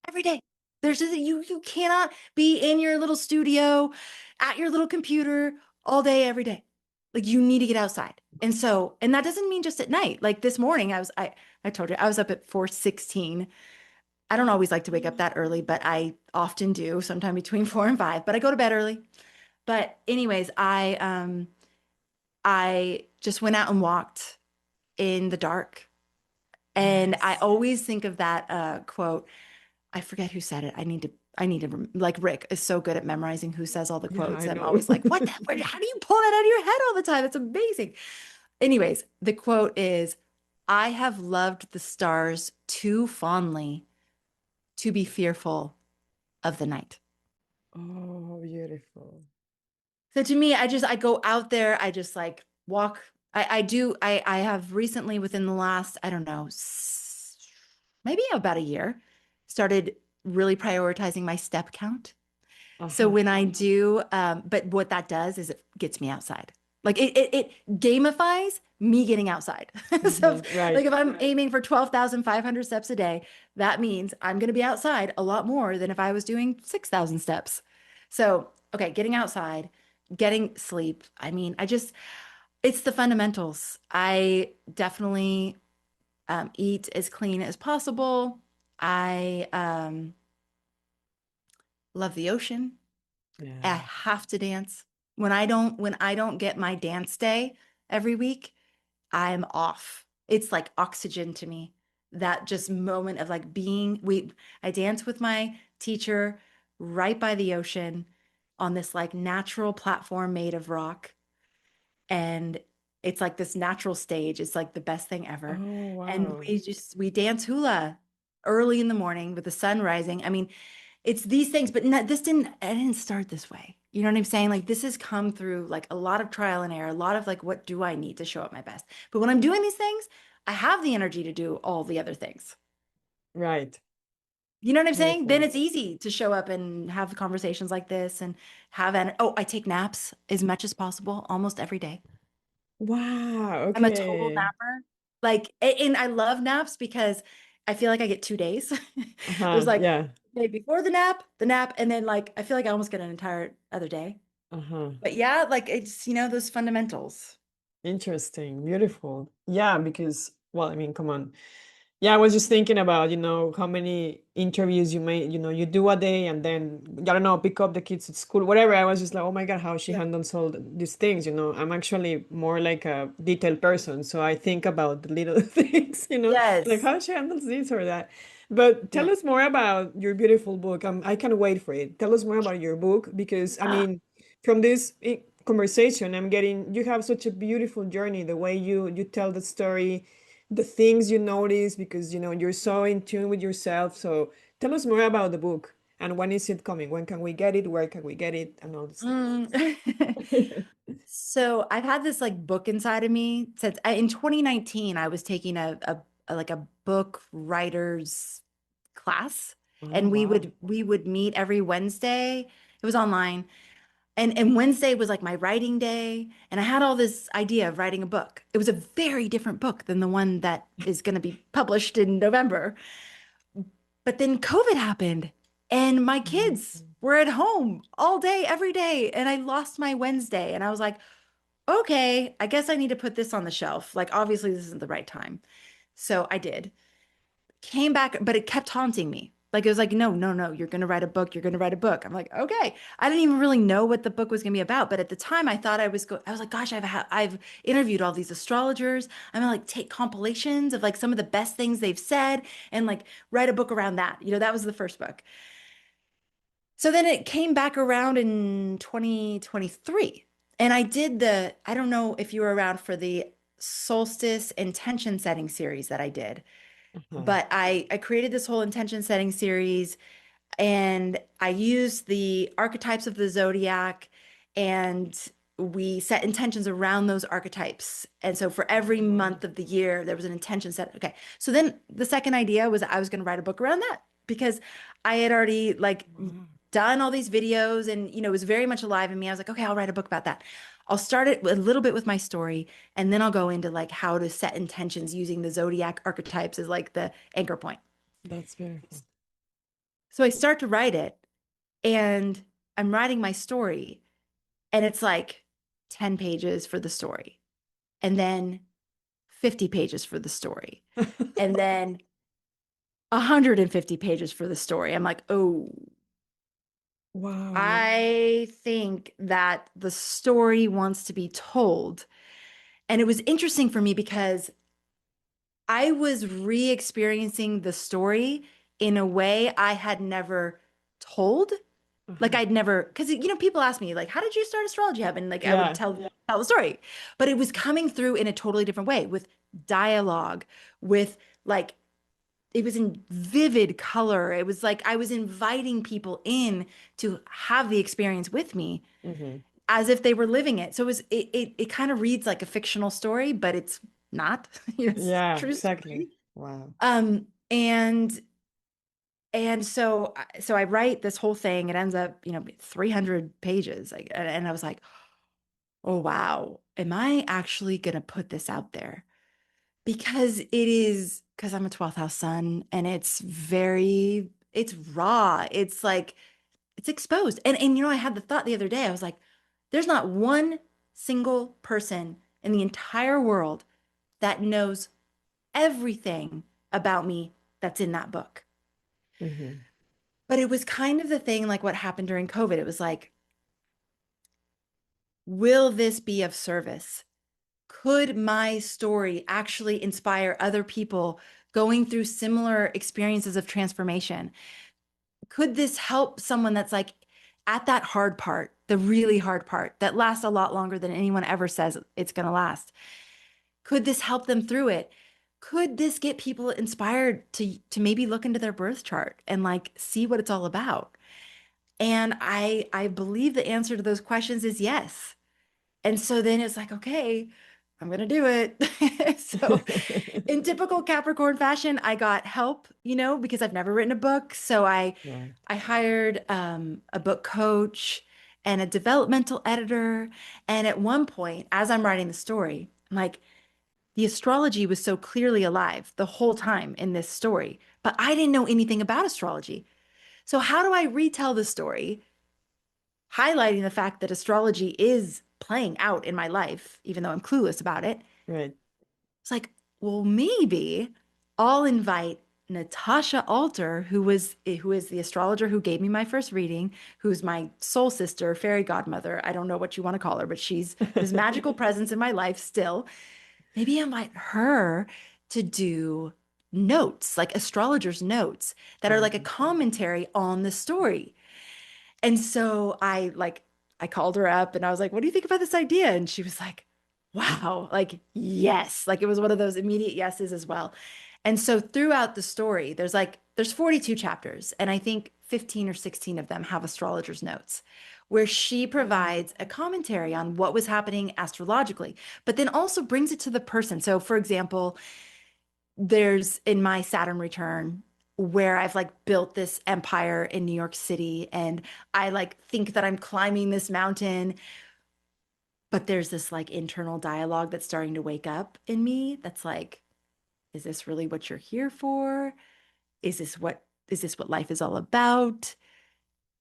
every day. There's just, you cannot be in your little studio at your little computer all day every day. Like you need to get outside. And so, and that doesn't mean just at night. Like this morning I told you I was up at 4:16. I don't always like to wake up that early, but I often do, sometime between 4 and 5, but I go to bed early. But anyways, I just went out and walked in the dark. And I Yes. always think of that quote. I forget who said it. I need to like Rick is so good at memorizing who says all the Yeah, quotes. I I'm know. always like, what the, how do you pull that out of your head all the time? It's amazing. Anyways, the quote is, I have loved the stars too fondly to be fearful of the night. Oh, beautiful. So to me, I go out there, I just like walk. I have recently within the last, I don't know, maybe about a year, started really prioritizing my step count. So Uh-huh. when I do, but what that does is it gets me outside. Like it gamifies me getting outside. So like Right. if I'm aiming for 12,500 steps a day, that means I'm going to be outside a lot more than if I was doing 6,000 steps. So, okay, getting outside, getting sleep. I mean, it's the fundamentals. I definitely eat as clean as possible. I love the ocean. I Yeah. have to dance. When I don't get my dance day every week, I'm off. It's like oxygen to me. That just moment of like being I dance with my teacher right by the ocean on this like natural platform made of rock. And it's like this natural stage. It's like the best thing ever. Oh, And wow. we dance hula early in the morning with the sun rising. I mean, it's these things, but not, I didn't start this way. You know what I'm saying? Like this has come through like a lot of trial and error, a lot of like, what do I need to show up my best? But when I'm doing these things, I have the energy to do all the other things. Right. You know what I'm saying? Then Beautiful. it's easy to show up and have conversations like this and oh, I take naps as much as possible almost every day. Wow. I'm a total Okay. napper. Like, and I love naps because I feel like I get 2 days. There's Uh-huh. like Yeah. day before the nap, and then like I feel like I almost get an entire other day. Uh-huh. But yeah, like it's, those fundamentals. Interesting. Beautiful. Yeah, because, well, I mean, come on. Yeah, I was just thinking about, how many interviews you may, you do a day and then, I don't know, pick up the kids at school, whatever. I was just like, oh my God, how she Yeah. handles all these things, I'm actually more like a detailed person. So I think about the little things, like Yes. how she handles this or that. But tell Yeah. us more about your beautiful book. I can't wait for it. Tell us more about your book because, I Ah, mean, from this conversation, I'm getting, you have such a beautiful journey, the way you tell the story, the things you notice because you're so in tune with yourself. So tell us more about the book and when is it coming? When can we get it? Where can we get it? And all these things. mm. So I've had this like book inside of me since in 2019, I was taking like a book writer's class, Oh, and wow. we would meet every Wednesday. It was online. And Wednesday was like my writing day, and I had all this idea of writing a book. It was a very different book than the one that is going to be published in November. But then COVID happened, and my kids Mhm. were at home all day, every day, and I lost my Wednesday. And I was like, okay, I guess I need to put this on the shelf. Like, obviously, this isn't the right time. So I did. Came back, but it kept haunting me. Like, it was like, no, no, no, you're going to write a book. You're going to write a book. I'm like, okay. I didn't even really know what the book was going to be about. But at the time, I thought I was like, gosh, I've interviewed all these astrologers. I'm going to like take compilations of like some of the best things they've said and like write a book around that. That was the first book. So then it came back around in 2023. And I don't know if you were around for the solstice intention setting series that I did, Uh-huh. but I created this whole intention setting series, and I used the archetypes of the zodiac and we set intentions around those archetypes. And so for every month of the year, there was an intention set. Okay. So then the second idea was I was going to write a book around that because I had already like Wow. done all these videos and, it was very much alive in me. I was like, okay, I'll write a book about that. I'll start it a little bit with my story and then I'll go into like how to set intentions using the zodiac archetypes as like the anchor point. That's very cool. So I start to write it and I'm writing my story and it's like 10 pages for the story and then 50 pages for the story and then 150 pages for the story. I'm like, oh, Wow. I think that the story wants to be told. And it was interesting for me because I was re-experiencing the story in a way I had never told. Like Uh-huh. I'd never, because people ask me like, how did you start Astrology Hub? And like I would Yeah. tell the story, but it was coming through in a totally different way with dialogue, with like it was in vivid color. It was like I was inviting people in to have the experience with me Hmm. as if they were living it. So it kind of reads like a fictional story, but it's not. It's a Yeah, true exactly. story. Wow. Um, and so I write this whole thing. It ends up, 300 pages. Like, and I was like, oh wow, am I actually gonna put this out there? Because I'm a 12th house sun and it's raw. It's like it's exposed. And I had the thought the other day, I was like, there's not one single person in the entire world that knows everything about me that's in that book. Hmm. But it was kind of the thing like what happened during COVID. It was like, will this be of service? Could my story actually inspire other people going through similar experiences of transformation? Could this help someone that's like at that hard part, the really hard part that lasts a lot longer than anyone ever says it's going to last? Could this help them through it? Could this get people inspired to maybe look into their birth chart and like see what it's all about? And I believe the answer to those questions is yes. And so then it's like, okay, I'm gonna do it. So in typical Capricorn fashion, I got help, because I've never written a book. So I Right. I hired a book coach and a developmental editor. And at one point, as I'm writing the story, I'm like, the astrology was so clearly alive the whole time in this story, but I didn't know anything about astrology. So how do I retell the story, highlighting the fact that astrology is playing out in my life, even though I'm clueless about it? Right. It's like, well, maybe I'll invite Natasha Alter, who is the astrologer who gave me my first reading, who's my soul sister, fairy godmother. I don't know what you want to call her, but she's this magical presence in my life still. Maybe invite her to do notes, like astrologer's notes that are like a Wow. commentary on the story. And so I called her up and I was like, "What do you think about this idea?" And she was like, "Wow, like yes." Like it was one of those immediate yeses as well. And so throughout the story, there's 42 chapters and I think 15 or 16 of them have astrologer's notes where she Wow. provides a commentary on what was happening astrologically, but then also brings it to the person. So for example, there's in my Saturn return where I've like built this empire in New York City and I like think that I'm climbing this mountain, but there's this like internal dialogue that's starting to wake up in me that's like, is this really what you're here for? Is this what life is all about?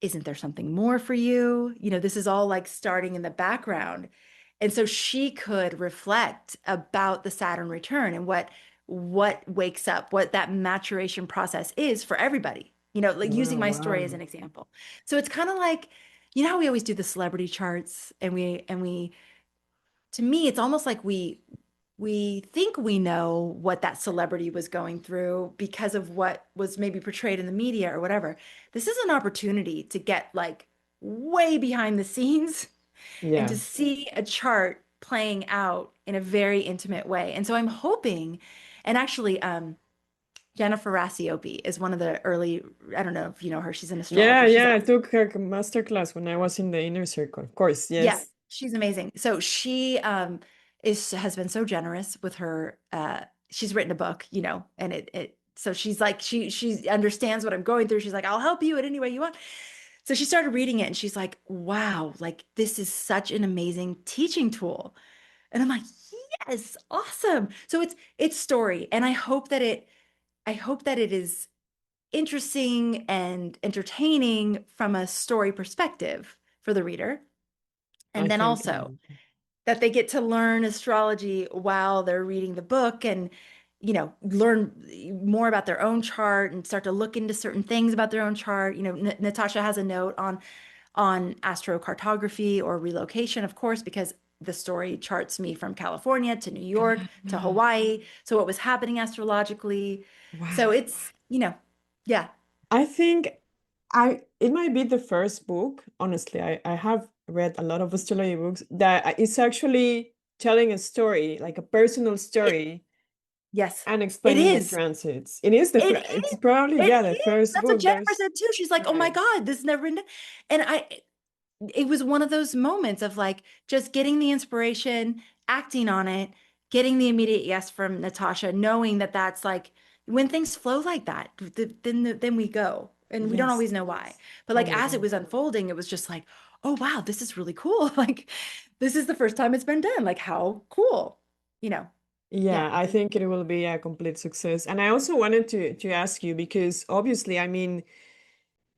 Isn't there something more for you? This is all like starting in the background. And so she could reflect about the Saturn return and what wakes up, what that maturation process is for everybody, like using Oh, my story as wow. an example. So it's kind of like, how we always do the celebrity charts and we to me, it's almost like we think we know what that celebrity was going through because of what was maybe portrayed in the media or whatever. This is an opportunity to get like way behind the scenes and to Yeah. see a chart playing out in a very intimate way. And so I'm hoping, and actually, Jennifer Rassiopi is one of the early, I don't know if you know her, she's an Yeah, astrologer. She's yeah, I awesome. took her master class when I was in the inner circle. Of course, Yeah, yes. she's amazing. So she has been so generous with her she's written a book, you know, and it so she's like she understands what I'm going through. She's like, "I'll help you in any way you want." So she started reading it and she's like, "Wow, like this is such an amazing teaching tool." And I'm like, "Yes, awesome." So it's story, and I hope that it is interesting and entertaining from a story perspective for the reader. I And then think also that they get to learn astrology while they're reading the book and, you know, learn more about their own chart and start to look into certain things about their own chart. You know, Natasha has a note on astrocartography or relocation, of course, because the story charts me from California to New York to ah, Hawaii. So what was happening astrologically. So wow. it's, you know, yeah. I think it might be the first book, honestly. I have read a lot of astrology books that it's actually telling a story, like a personal It, story, yes, and it explaining the is. transits. It is It it's is. probably, It yeah, the is. first That's what book. Jennifer There's said too. She's like, "Oh my right. God, this never been done." And it was one of those moments of like just getting the inspiration, acting on it, getting the immediate yes from Natasha, knowing that that's like when things flow like that, then we go, and we don't Yes. always know why. But Oh like my as it God. was unfolding, it was just like, "Oh wow, this is really cool." Like this is the first time it's been done. Like how cool, you know? Yeah. Yeah, I think it will be a complete success. And I also wanted to ask you because obviously, I mean,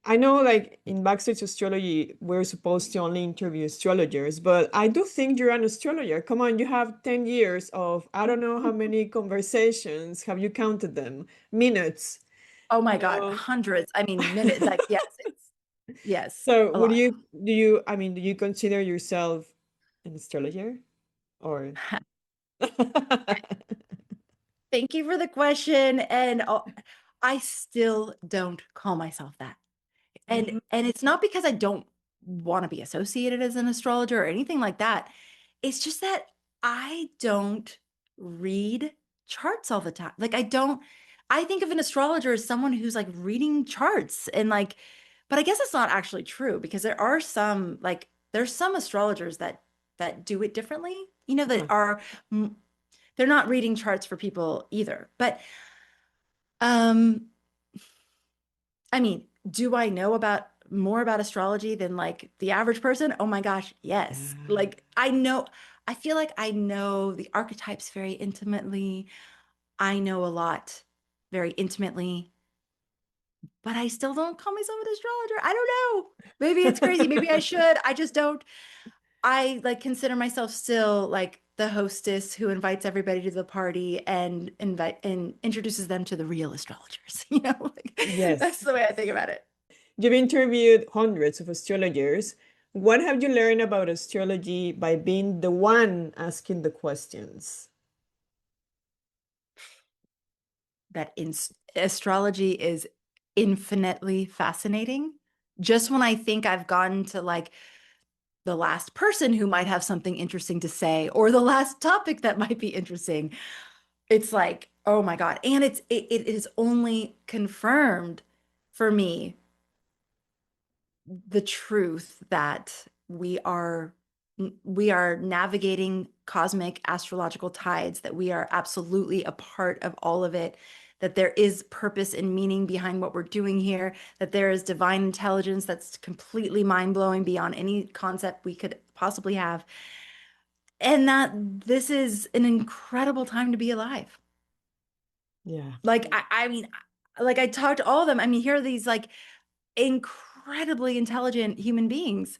I know like in Backstage Astrology, we're supposed to only interview astrologers, but I do think you're an astrologer. Come on, you have 10 years of I don't know how many conversations. Have you counted them? Minutes, Oh my you God, know? hundreds. I mean, minutes. Like yes, it's yes, So a would lot. you do you I mean, do you consider yourself an astrologer or Thank you for the question. And I still don't call myself that. And it's not because I don't want to be associated as an astrologer or anything like that. It's just that I don't read charts all the time. Like I think of an astrologer as someone who's like reading charts and like, but I guess it's not actually true because there are some like there's some astrologers that do it differently, you know, that Uh-huh. are they're not reading charts for people either. But um I mean, do I know about more about astrology than like the average person? Oh my gosh, yes. Yeah. Like I feel like I know the archetypes very intimately. I know a lot very intimately, but I still don't call myself an astrologer. I don't know. Maybe it's crazy. Maybe I should. I just don't. I like consider myself still like the hostess who invites everybody to the party and invite and introduces them to the real astrologers. You know, like, that's Yes. the way I think about it. You've interviewed hundreds of astrologers. What have you learned about astrology by being the one asking the questions? That in astrology is infinitely fascinating. Just when I think I've gotten to like the last person who might have something interesting to say or the last topic that might be interesting, it's like, oh my God. And it is only confirmed for me the truth that we are navigating cosmic astrological tides, that we are absolutely a part of all of it, that there is purpose and meaning behind what we're doing here, that there is divine intelligence that's completely mind-blowing beyond any concept we could possibly have, and that this is an incredible time to be alive. Yeah. Like I mean, like I talked to all of them. I mean, here are these like incredibly intelligent human beings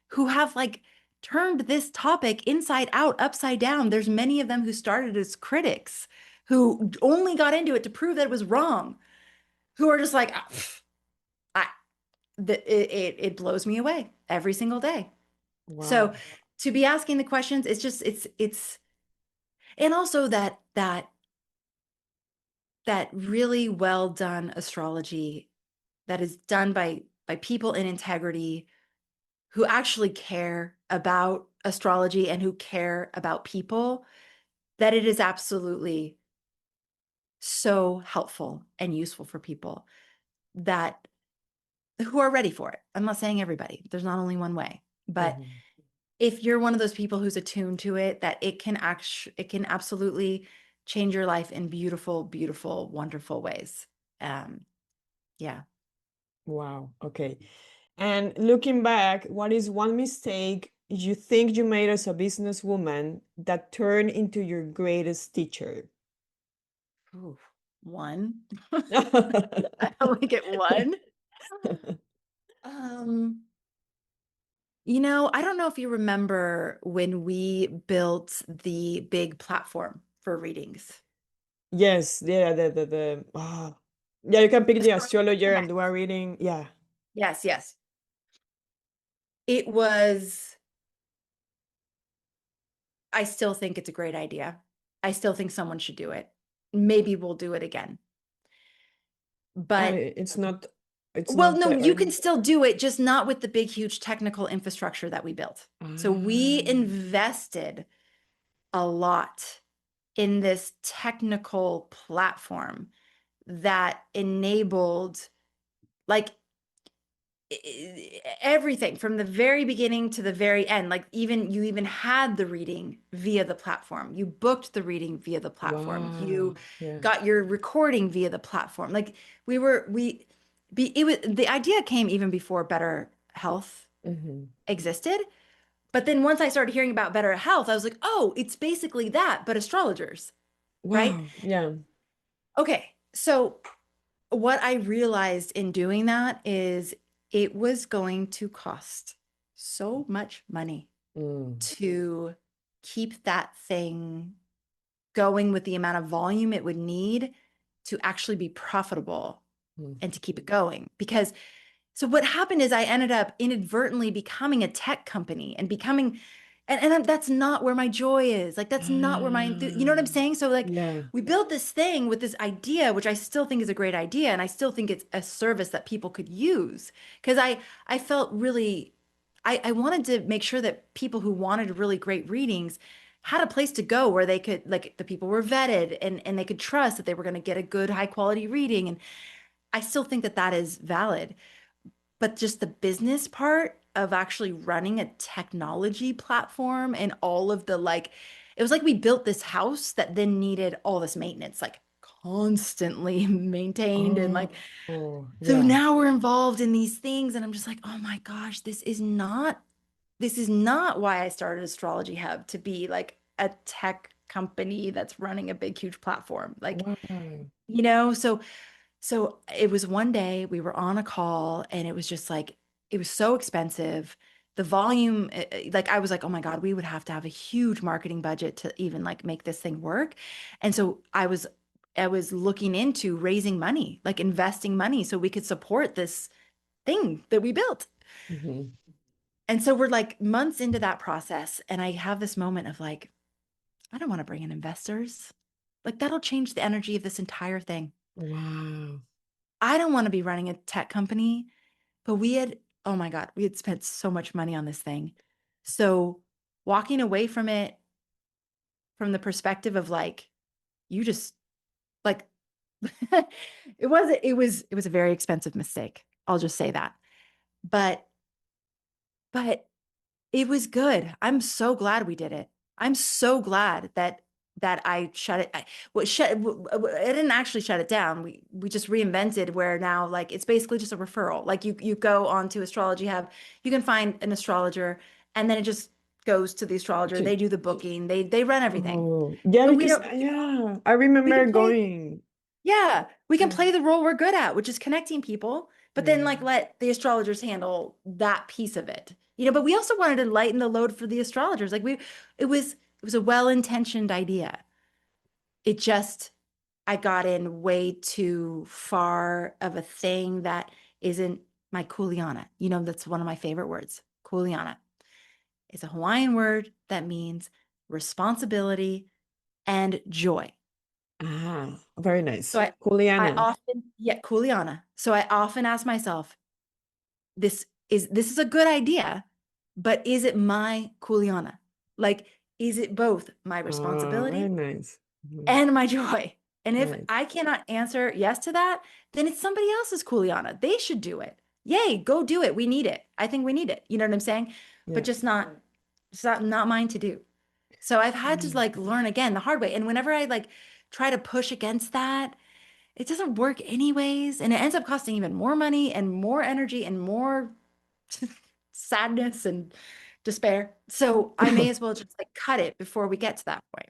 who have like turned this topic inside out, upside down. There's many of them who started as critics, who only got into it to prove that it was wrong, who are just like, "Ah, pff, I, it blows me away every single day." So Wow. to be asking the questions, and also that really well done astrology that is done by people in integrity who actually care about astrology and who care about people, that it is absolutely so helpful and useful for people that who are ready for it. I'm not saying everybody. There's not only one way, but Mhm. if you're one of those people who's attuned to it, that it can absolutely change your life in beautiful, beautiful, wonderful ways. Um, yeah. Wow. Okay. And looking back, what is one mistake you think you made as a businesswoman that turned into your greatest teacher? Ooh, one. I only get one. Um, I don't know if you remember when we built the big platform for readings. Yes, yeah, yeah, you can pick the Astrology astrologer and Connect. do a reading. Yeah. Yes, yes. It was, I still think it's a great idea. I still think someone should do it. Maybe we'll do it again. But It's not, it's well, not no, the you can still do it, just not with the big, huge technical infrastructure that we built. So we Ah, invested a lot in this technical platform that enabled like everything from the very beginning to the very end. Like you even had the reading via the platform. You booked the reading via the platform. You wow. Yeah. got your recording via the platform. Like it was the idea came even before Better Health Hmm. existed. But then once I started hearing about Better Health, I was like, oh, it's basically that, but astrologers, right? Wow. Yeah. Okay. So what I realized in doing that is it was going to cost so much money Mm, to keep that thing going with the amount of volume it would need to actually be profitable mm. and to keep it going. Because so what happened is I ended up inadvertently becoming a tech company and becoming and that's not where my joy is. Like that's not where you know what I'm Ah, saying? So like yeah. we built this thing with this idea, which I still think is a great idea, and I still think it's a service that people could use. Because I felt really I wanted to make sure that people who wanted really great readings had a place to go where they could like the people were vetted and they could trust that they were going to get a good high quality reading. And I still think that that is valid. But just the business part of actually running a technology platform and all of the like, it was like we built this house that then needed all this maintenance, like constantly maintained. And like, Oh, so yeah. now we're involved in these things. And I'm just like, oh my gosh, this is not why I started Astrology Hub to be like a tech company that's running a big, huge platform. Like, Wow. so it was one day we were on a call and it was just like it was so expensive. The volume, like I was like, oh my God, we would have to have a huge marketing budget to even like make this thing work. And so I was looking into raising money, like investing money so we could support this thing that we built. Hmm. And so we're like months into that process and I have this moment of like, I don't want to bring in investors. Like that'll change the energy of this entire thing. Wow. I don't want to be running a tech company. But oh my God, we had spent so much money on this thing. So walking away from it from the perspective of like, you just like, it was a very expensive mistake. I'll just say that. But, but it was good. I'm so glad we did it. I'm so glad that I shut it. I didn't actually shut it down. We just reinvented where now like it's basically just a referral. Like you go onto Astrology Hub, you can find an astrologer, and then it just goes to the astrologer. They Ch- do the booking. They run everything. Oh, yeah, So we because don't yeah, I we remember can play going. yeah, we can Yeah. play the role we're good at, which is connecting people, but then Yeah. like let the astrologers handle that piece of it. But we also wanted to lighten the load for the astrologers. It was a well-intentioned idea. It just I got in way too far of a thing that isn't my kuleana. That's one of my favorite words. Kuleana. It's a Hawaiian word that means responsibility and joy. Ah, very So nice. I Juliana. often, yeah, Kuleana. So I often ask myself, this is a good idea, but is it my Kuleana? Like, is it both my Ah, very responsibility nice. Mhm. and my joy? And if Right. I cannot answer yes to that, then it's somebody else's Kuleana. They should do it. Yay, go do it. We need it. I think we need it. You know what I'm saying? But Yeah. just not, it's not mine to do. So I've had to Mm. like learn again the hard way. And whenever I like try to push against that, it doesn't work anyways. And it ends up costing even more money and more energy and more sadness and despair. So I may as well just like cut it before we get to that point.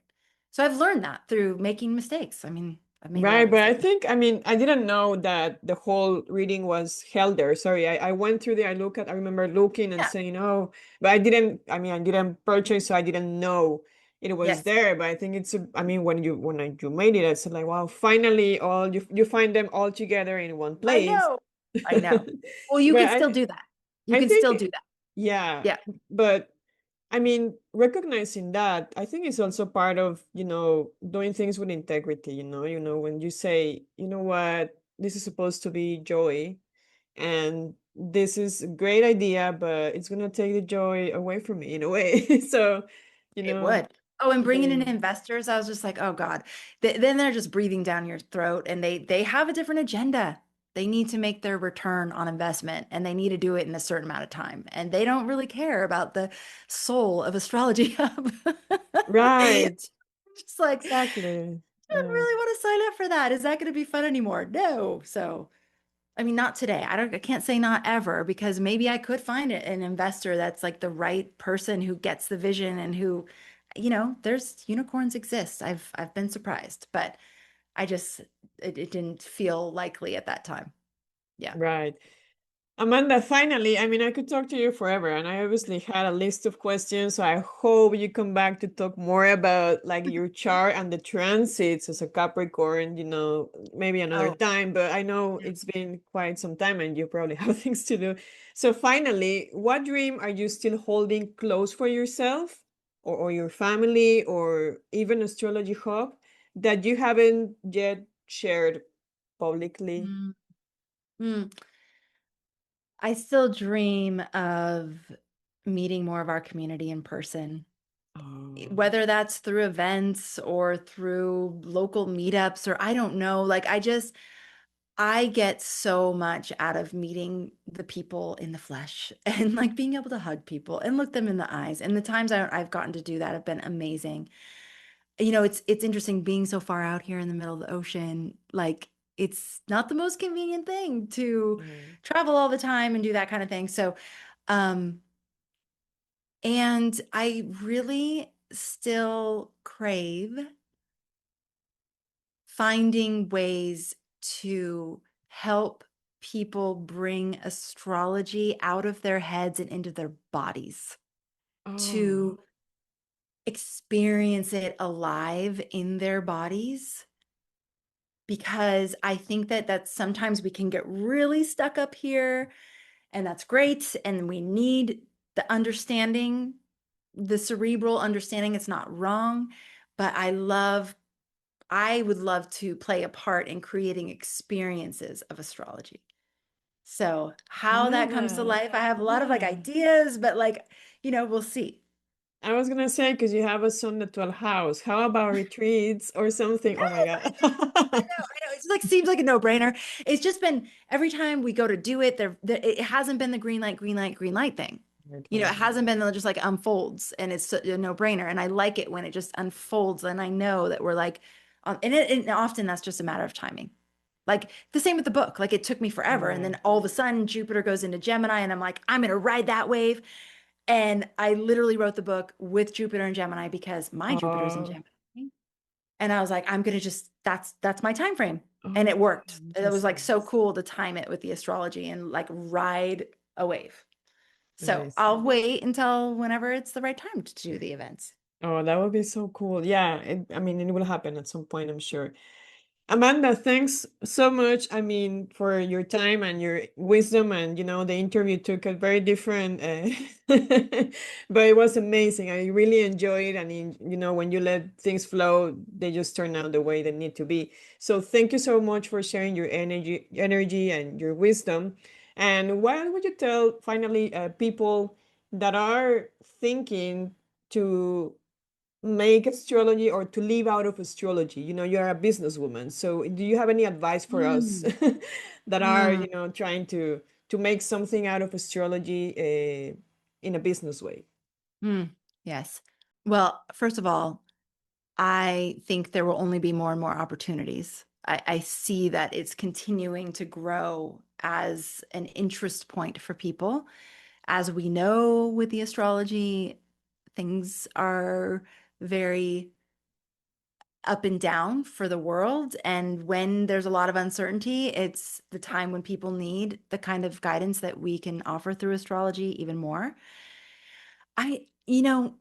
So I've learned that through making mistakes. I mean, I've made a lot Right, of but I mistakes. think, I mean, I didn't know that the whole reading was held there. Sorry, I went through there. I remember looking and Yeah. saying, oh, but I didn't, I mean, I didn't purchase, so I didn't know it was Yes. there. But I think I mean, you made it, it's like, wow, finally, you find them all together in one I place. know. I know. Well, you But can still do that. You I can think, still do that. yeah, Yeah. but I mean, recognizing that, I think it's also part of, doing things with integrity, when you say, you know what, this is supposed to be joy, and this is a great idea, but it's gonna take the joy away from me in a way. So, you It know, would. Oh, and bringing in they investors, I was just like, oh God. Then they're just breathing down your throat, and they have a different agenda. They need to make their return on investment, and they need to do it in a certain amount of time. And they don't really care about the soul of Astrology Hub. right, Just like, exactly. I don't Yeah. really want to sign up for that. Is that going to be fun anymore? No. So I mean, not today. I can't say not ever because maybe I could find an investor that's like the right person who gets the vision and who, there's unicorns exist. I've been surprised, but I just it didn't feel likely at that time. Yeah. Right. Amanda, finally, I mean, I could talk to you forever, and I obviously had a list of questions. So I hope you come back to talk more about like your chart and the transits as a Capricorn, maybe another Oh, time. But I know yeah. it's been quite some time and you probably have things to do. So finally, what dream are you still holding close for yourself or your family or even Astrology Hub that you haven't yet shared publicly? Mm, mm. I still dream of meeting more of our community in person, Oh. whether that's through events or through local meetups or I don't know. Like I get so much out of meeting the people in the flesh and like being able to hug people and look them in the eyes. And the times I've gotten to do that have been amazing. It's interesting being so far out here in the middle of the ocean. Like it's not the most convenient thing to Mm. travel all the time and do that kind of thing. So, um, and I really still crave finding ways to help people bring astrology out of their heads and into their bodies Oh. to experience it alive in their bodies because I think that sometimes we can get really stuck up here and that's great and we need the understanding, the cerebral understanding it's not wrong, but I would love to play a part in creating experiences of astrology. So, I how love that comes to that. life, I have a lot of like Yeah. ideas, but like, we'll see. I was gonna say because you have a son in the 12th house. How about retreats or something? Oh my Yes, God. I know. It's like seems like a no-brainer. It's just been every time we go to do it, it hasn't been the green light, green light, green light thing. Right, It right. hasn't been just like unfolds and it's a no-brainer. And I like it when it just unfolds and I know that we're like, and often that's just a matter of timing. Like the same with the book. Like it took me forever. And Yeah. then all of a sudden Jupiter goes into Gemini and I'm like, I'm gonna ride that wave. And I literally wrote the book with Jupiter and Gemini because my Jupiter's in Oh, Gemini. And I was like, I'm gonna just that's my time frame. And it oh, worked. It was like interesting. so cool to time it with the astrology and like ride a wave. So Nice. I'll wait until whenever it's the right time to do the events. Oh, that would be so cool. Yeah, I mean, it will happen at some point, I'm sure. Amanda, thanks so much. I mean, for your time and your wisdom, and the interview took a very different, but it was amazing. I really enjoyed, and when you let things flow, they just turn out the way they need to be. So, thank you so much for sharing your energy, and your wisdom. And what would you tell finally people that are thinking to make astrology or to live out of astrology? You're a businesswoman, so do you have any advice for us Mm, that are, mm, trying to make something out of astrology in a business way? yes. Well, first of all, I think there will only be more and more opportunities. I see that it's continuing to grow as an interest point for people. As we know with the astrology, things are very up and down for the world. And when there's a lot of uncertainty, it's the time when people need the kind of guidance that we can offer through astrology even more. I, you know,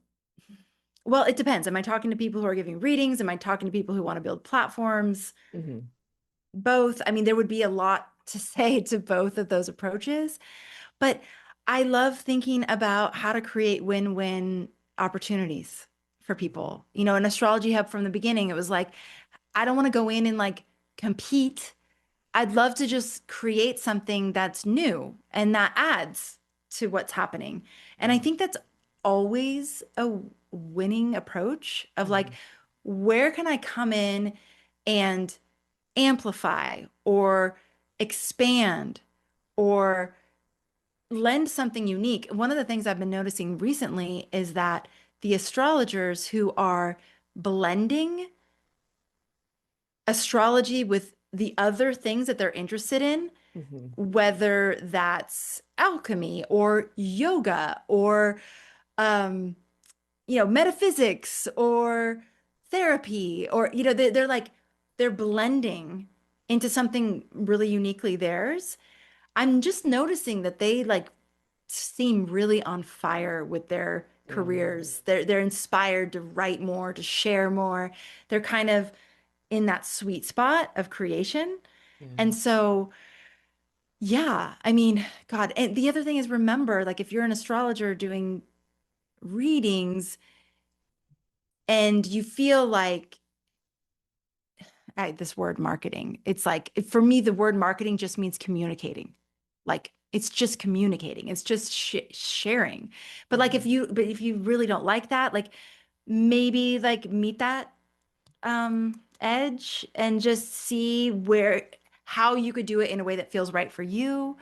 well, it depends. Am I talking to people who are giving readings? Am I talking to people who want to build platforms? Hmm. Both. I mean, there would be a lot to say to both of those approaches, but I love thinking about how to create win-win opportunities for people. In Astrology Hub from the beginning, it was like, I don't want to go in and like compete. I'd love to just create something that's new and that adds to what's happening. And I think that's always a winning approach of like, Hmm. where can I come in and amplify or expand or lend something unique? One of the things I've been noticing recently is that the astrologers who are blending astrology with the other things that they're interested in, Hmm. whether that's alchemy or yoga or um, metaphysics or therapy, or they're like they're blending into something really uniquely theirs. I'm just noticing that they like seem really on fire with their Yeah. careers. They're inspired to write more, to share more. They're kind of in that sweet spot of creation. Yeah. And so, yeah, I mean, God, and the other thing is remember, like if you're an astrologer doing readings and you feel like this word marketing, it's like for me, the word marketing just means communicating. Like it's just communicating. It's just sharing. But like Hmm. but if you really don't like that, like maybe like meet that edge and just see how you could do it in a way that feels right for you,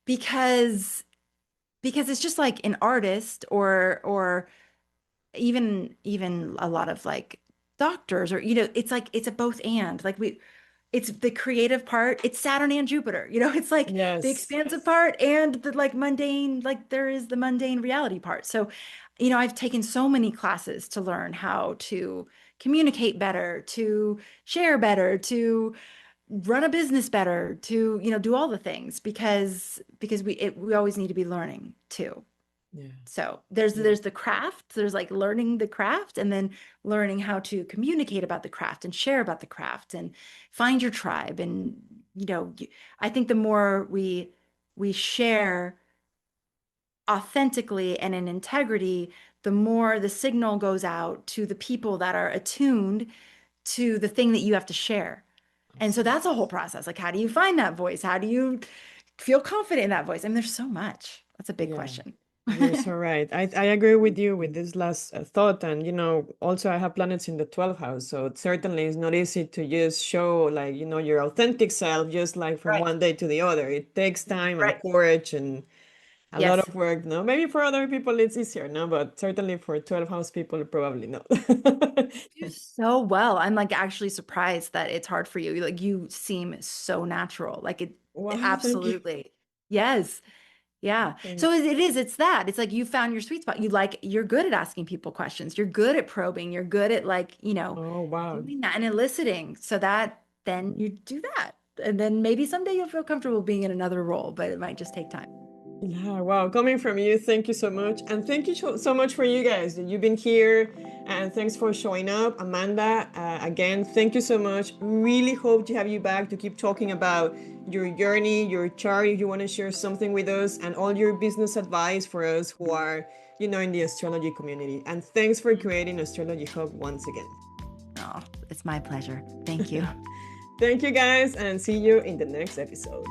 because it's just like an artist or even a lot of like doctors, or it's like it's a both and like it's the creative part, it's Saturn and Jupiter, it's like the Yes. expansive part and the like mundane, like there is the mundane reality part. So I've taken so many classes to learn how to communicate better, to share better, to run a business better, to do all the things, because we always need to be learning too. Yeah. So there's Yeah. the craft, there's like learning the craft, and then learning how to communicate about the craft and share about the craft and find your tribe. And I think the more we share authentically and in integrity, the more the signal goes out to the people that are attuned to the thing that you have to share. And so Absolutely. that's a whole process. Like, how do you find that voice? How do you feel confident in that voice? I mean, there's so much. That's a big Yeah. question. You're so right. I agree with you with this last thought. And, also I have planets in the 12th house. So it certainly is not easy to just show like, your authentic self just like from Right. one day to the other. It takes time and Right. courage and a lot Yes. of work. No, maybe for other people it's easier, no, but certainly for 12th house people, probably not. You do so well. I'm like actually surprised that it's hard for you. Like you seem so natural. Like it Wow, thank you. absolutely. Yes. Yeah. So Thanks. it is, it's that. It's like you found your sweet spot. You're good at asking people questions. You're good at probing. You're good at like, Oh, wow. doing that and eliciting. So that then you do that. And then maybe someday you'll feel comfortable being in another role, but it might just take time. Yeah, wow. Coming from you, thank you so much. And thank you so much for you guys that you've been here. And thanks for showing up. Amanda, again, thank you so much. Really hope to have you back to keep talking about your journey, your chart, if you want to share something with us, and all your business advice for us who are, in the astrology community. And thanks for creating Astrology Hub once again. Oh, it's my pleasure. Thank you. Thank you guys, and see you in the next episode.